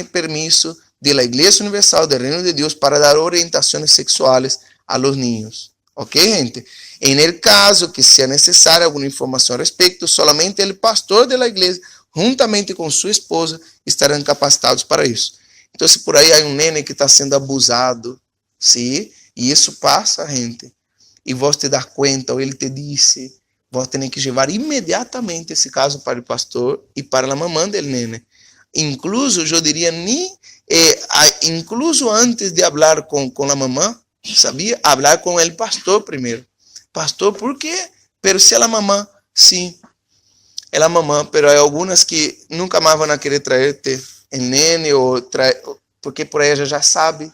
permiso de la Iglesia Universal del Reino de Dios para dar orientações sexuales a los niños. Ok, gente? En el caso que sea necesaria alguna información al respecto, solamente el pastor de la iglesia, juntamente con su esposa, estarán capacitados para isso. Então, se por aí há um nene que está sendo abusado, ¿sí? E isso passa, gente, e você te dá conta, ou ele te disse, você tem que levar imediatamente esse caso para o pastor e para a mamãe do nene. Incluso, eu diria, incluso antes de falar com a mamãe, sabia? Falar com o pastor primeiro. Pastor, por quê? Pero se a mamãe, sim, é a mamãe, pero há algumas que nunca mais vão querer trazer-te o nene, porque por aí já sabe,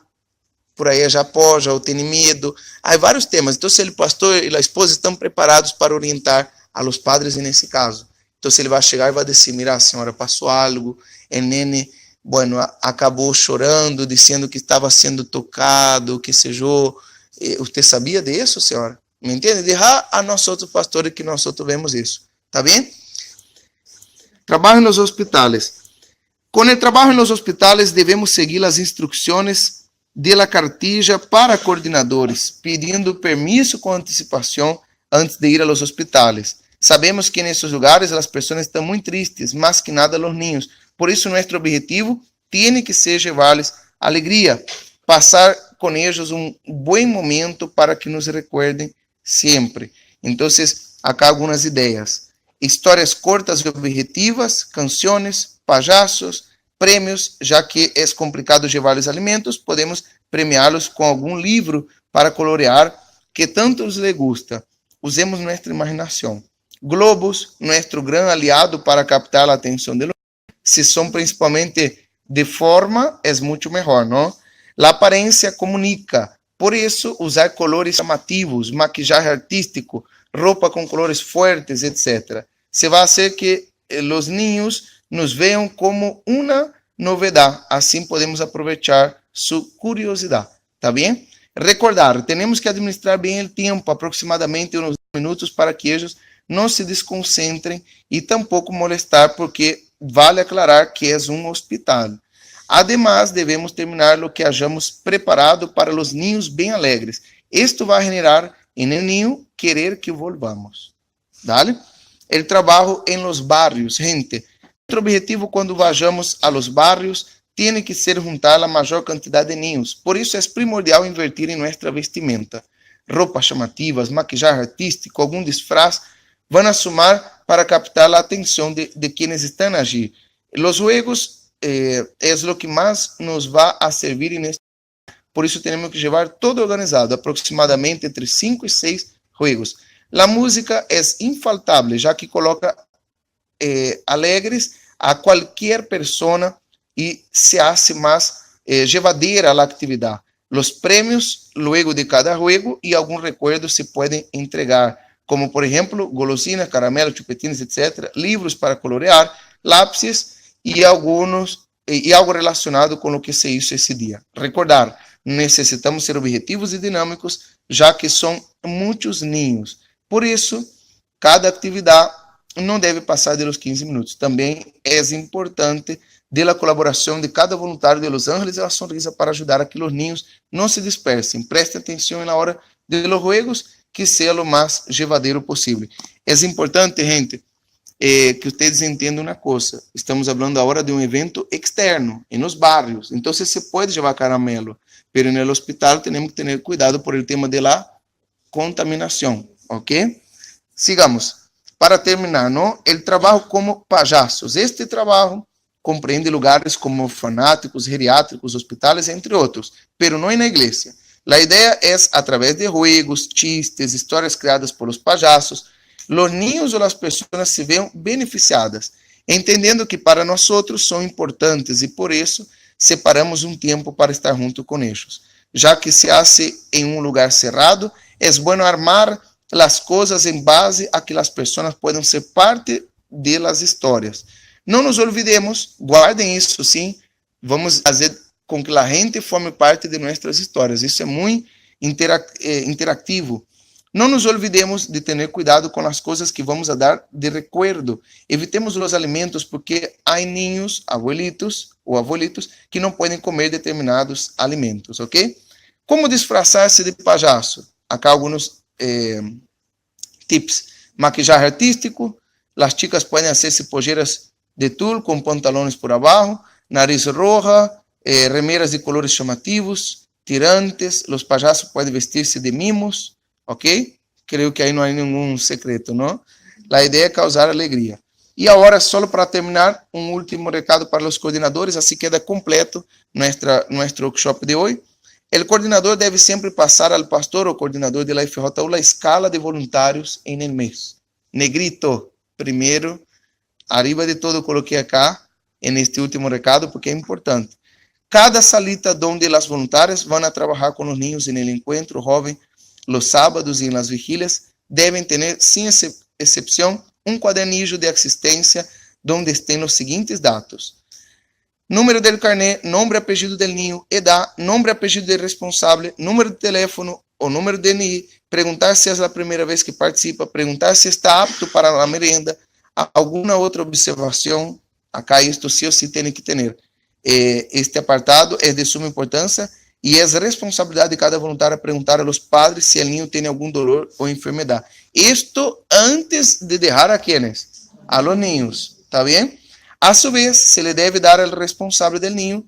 por aí já apoia, ou tem medo. Há vários temas. Então, se o pastor e a esposa estão preparados para orientar a los padres nesse caso. Então, se ele vai chegar e vai dizer, mira, a senhora passou algo, o nene, bueno, acabou chorando, dizendo que estava sendo tocado, que seja. Você sabia disso, senhora? Me entende? Deixar a nós outros pastores que nós outros vemos isso. Tá bem? Trabalho nos hospitais. Com o trabalho nos hospitais, devemos seguir as instruções de la cartilla para coordenadores, pedindo permiso com antecipação antes de ir a los hospitales. Sabemos que nesses lugares as pessoas estão muito tristes, mais que nada os niños. Por isso, nosso objetivo tem que ser levar-lhes alegria, passar com eles um bom momento para que nos recuerdem sempre. Então, acá algumas ideias. Histórias cortas e objetivas, canções, payasos, prêmios, já que é complicado levar-lhes alimentos, podemos premiá-los com algum livro para colorear que tanto les gusta. Usemos nossa imaginação. Globos, nosso grande aliado para captar a atenção de los. Se são principalmente de forma, é muito melhor, não? A aparência comunica. Por isso, usar colores chamativos, maquiagem artístico, roupa com colores fortes, etc. Se vai fazer que os niños nos vejam como uma novidade. Assim podemos aproveitar sua curiosidade. Tá bem? Recordar, temos que administrar bem o tempo, aproximadamente uns minutos, para que eles não se desconcentrem e tampouco molestar, porque vale aclarar que é um hospital. Además, devemos terminar o que hayamos preparado para os niños bem alegres. Isto vai generar em el niño querer que volvamos. Dale? El trabalho em los barrios, gente. Outro objetivo quando vayamos a los barrios tem que ser juntar a maior quantidade de niños. Por isso é primordial invertir em nossa vestimenta. Roupas chamativas, maquiagem artística, algum disfraz vão sumar para captar a atenção de quienes estão allí. Los juegos é o que mais nos vai a servir neste. Por isso temos que levar todo organizado, aproximadamente entre 5 e 6 juegos. A música é infaltável, já que coloca alegres a qualquer pessoa e se hace mais llevadera a atividade. Os prêmios, luego de cada juego, e alguns recuerdos se podem entregar, como por exemplo, golosinas, caramelos, chupetines, etc., livros para colorear, lápis e algo relacionado com o que se hizo esse dia. Recordar, necessitamos ser objetivos e dinâmicos, já que são muitos niños. Por isso, cada atividade não deve passar de los 15 minutos. Também é importante de colaboração de cada voluntário de Los Ángeles e a Sonrisa para ajudar a que os niños não se dispersem. Prestem atenção na hora de los juegos, que seja o mais llevadero possível. É importante, gente, que vocês entendam uma coisa. Estamos falando agora de um evento externo, nos barrios. Então, se pode levar caramelo, mas no hospital temos que ter cuidado por el tema de la contaminação, ok? Sigamos. Para terminar, ¿no? El trabajo como payasos. Este trabajo compreende lugares como orfanatos, geriátricos, hospitales, entre outros, pero não na igreja. A ideia é, através de juegos, chistes, histórias criadas por los payasos, los niños ou as pessoas se veem beneficiadas, entendendo que para nós são importantes e por isso separamos um tempo para estar junto com eles. Já que se hace em um lugar cerrado, é bom armar as coisas em base a que as pessoas possam ser parte de las histórias. Não nos olvidemos, guardem isso sim, vamos fazer com que a gente forme parte de nossas histórias. Isso é muito interativo. Não nos olvidemos de ter cuidado com as coisas que vamos a dar de recuerdo. Evitemos os alimentos porque há niños, abuelitos ou abuelitos que não podem comer determinados alimentos, ok? Como disfarçar-se de payaso? Acá alguns tips. Maquillaje artístico. As chicas podem hacer-se polleras de tul com pantalones por abaixo, nariz roja, remeras de colores chamativos, tirantes, os payasos podem vestir-se de mimos, ok? Creio que aí não há nenhum secreto, não? A ideia é causar alegria. E agora, só para terminar, um último recado para os coordenadores, assim queda completo nosso workshop de hoje. O coordenador deve sempre passar ao pastor ou coordenador de la FJU a escala de voluntários em el mês. Negrito, primeiro, arriba de todo coloquei acá, neste último recado, porque é importante. Cada salita donde las voluntarias van a trabajar con los niños en el encuentro joven los sábados y en las vigilias deben tener, sin excepción, un cuadernillo de asistencia donde estén los siguientes datos: número del carnet, nombre y apellido del niño, edad, nombre y apellido del responsable, número de teléfono o número de DNI, preguntar si es la primera vez que participa, preguntar si está apto para la merienda, alguna otra observación. Acá esto sí o sí tiene que tener. Este apartado é de suma importância e é responsabilidade de cada voluntário perguntar aos padres se o niño tem algum dolor ou enfermidade. Isto antes de deixar a quienes? A los niños, ¿está bem? A su vez, se le deve dar ao responsável del niño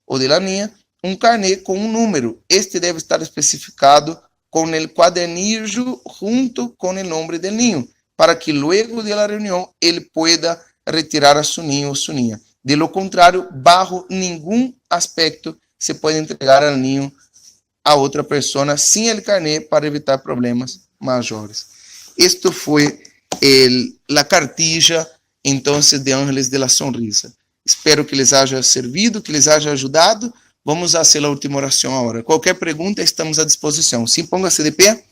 ou de la niña um carnet com um número. Este deve estar especificado com o cuadernillo junto com o nome del niño, para que luego de la reunião ele pueda retirar a su niño ou su niña. De lo contrário, bajo nenhum aspecto se pode entregar ao niño a outra pessoa sem o carnet para evitar problemas maiores. Isto foi a cartilha, então, de Ángeles de la Sonrisa. Espero que les haya servido, que les haya ajudado. Vamos fazer a última oração agora. Qualquer pergunta, estamos à disposição. Sim, ponga-se de pé.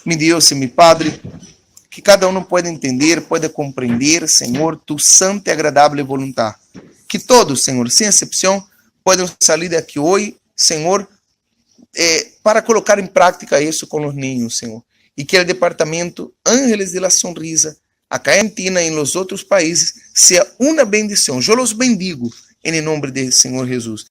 Mi Deus e mi Padre, que cada um pueda entender, pueda compreender, Senhor, tu santa e agradável vontade. Que todos, Senhor, sem exceção, possam sair daqui hoje, Senhor, para colocar em prática isso com os niños, Senhor. E que o departamento Ángeles de la Sonrisa, acá em Argentina e nos outros países, seja uma bendição. Eu los bendigo em nome de Senhor Jesus.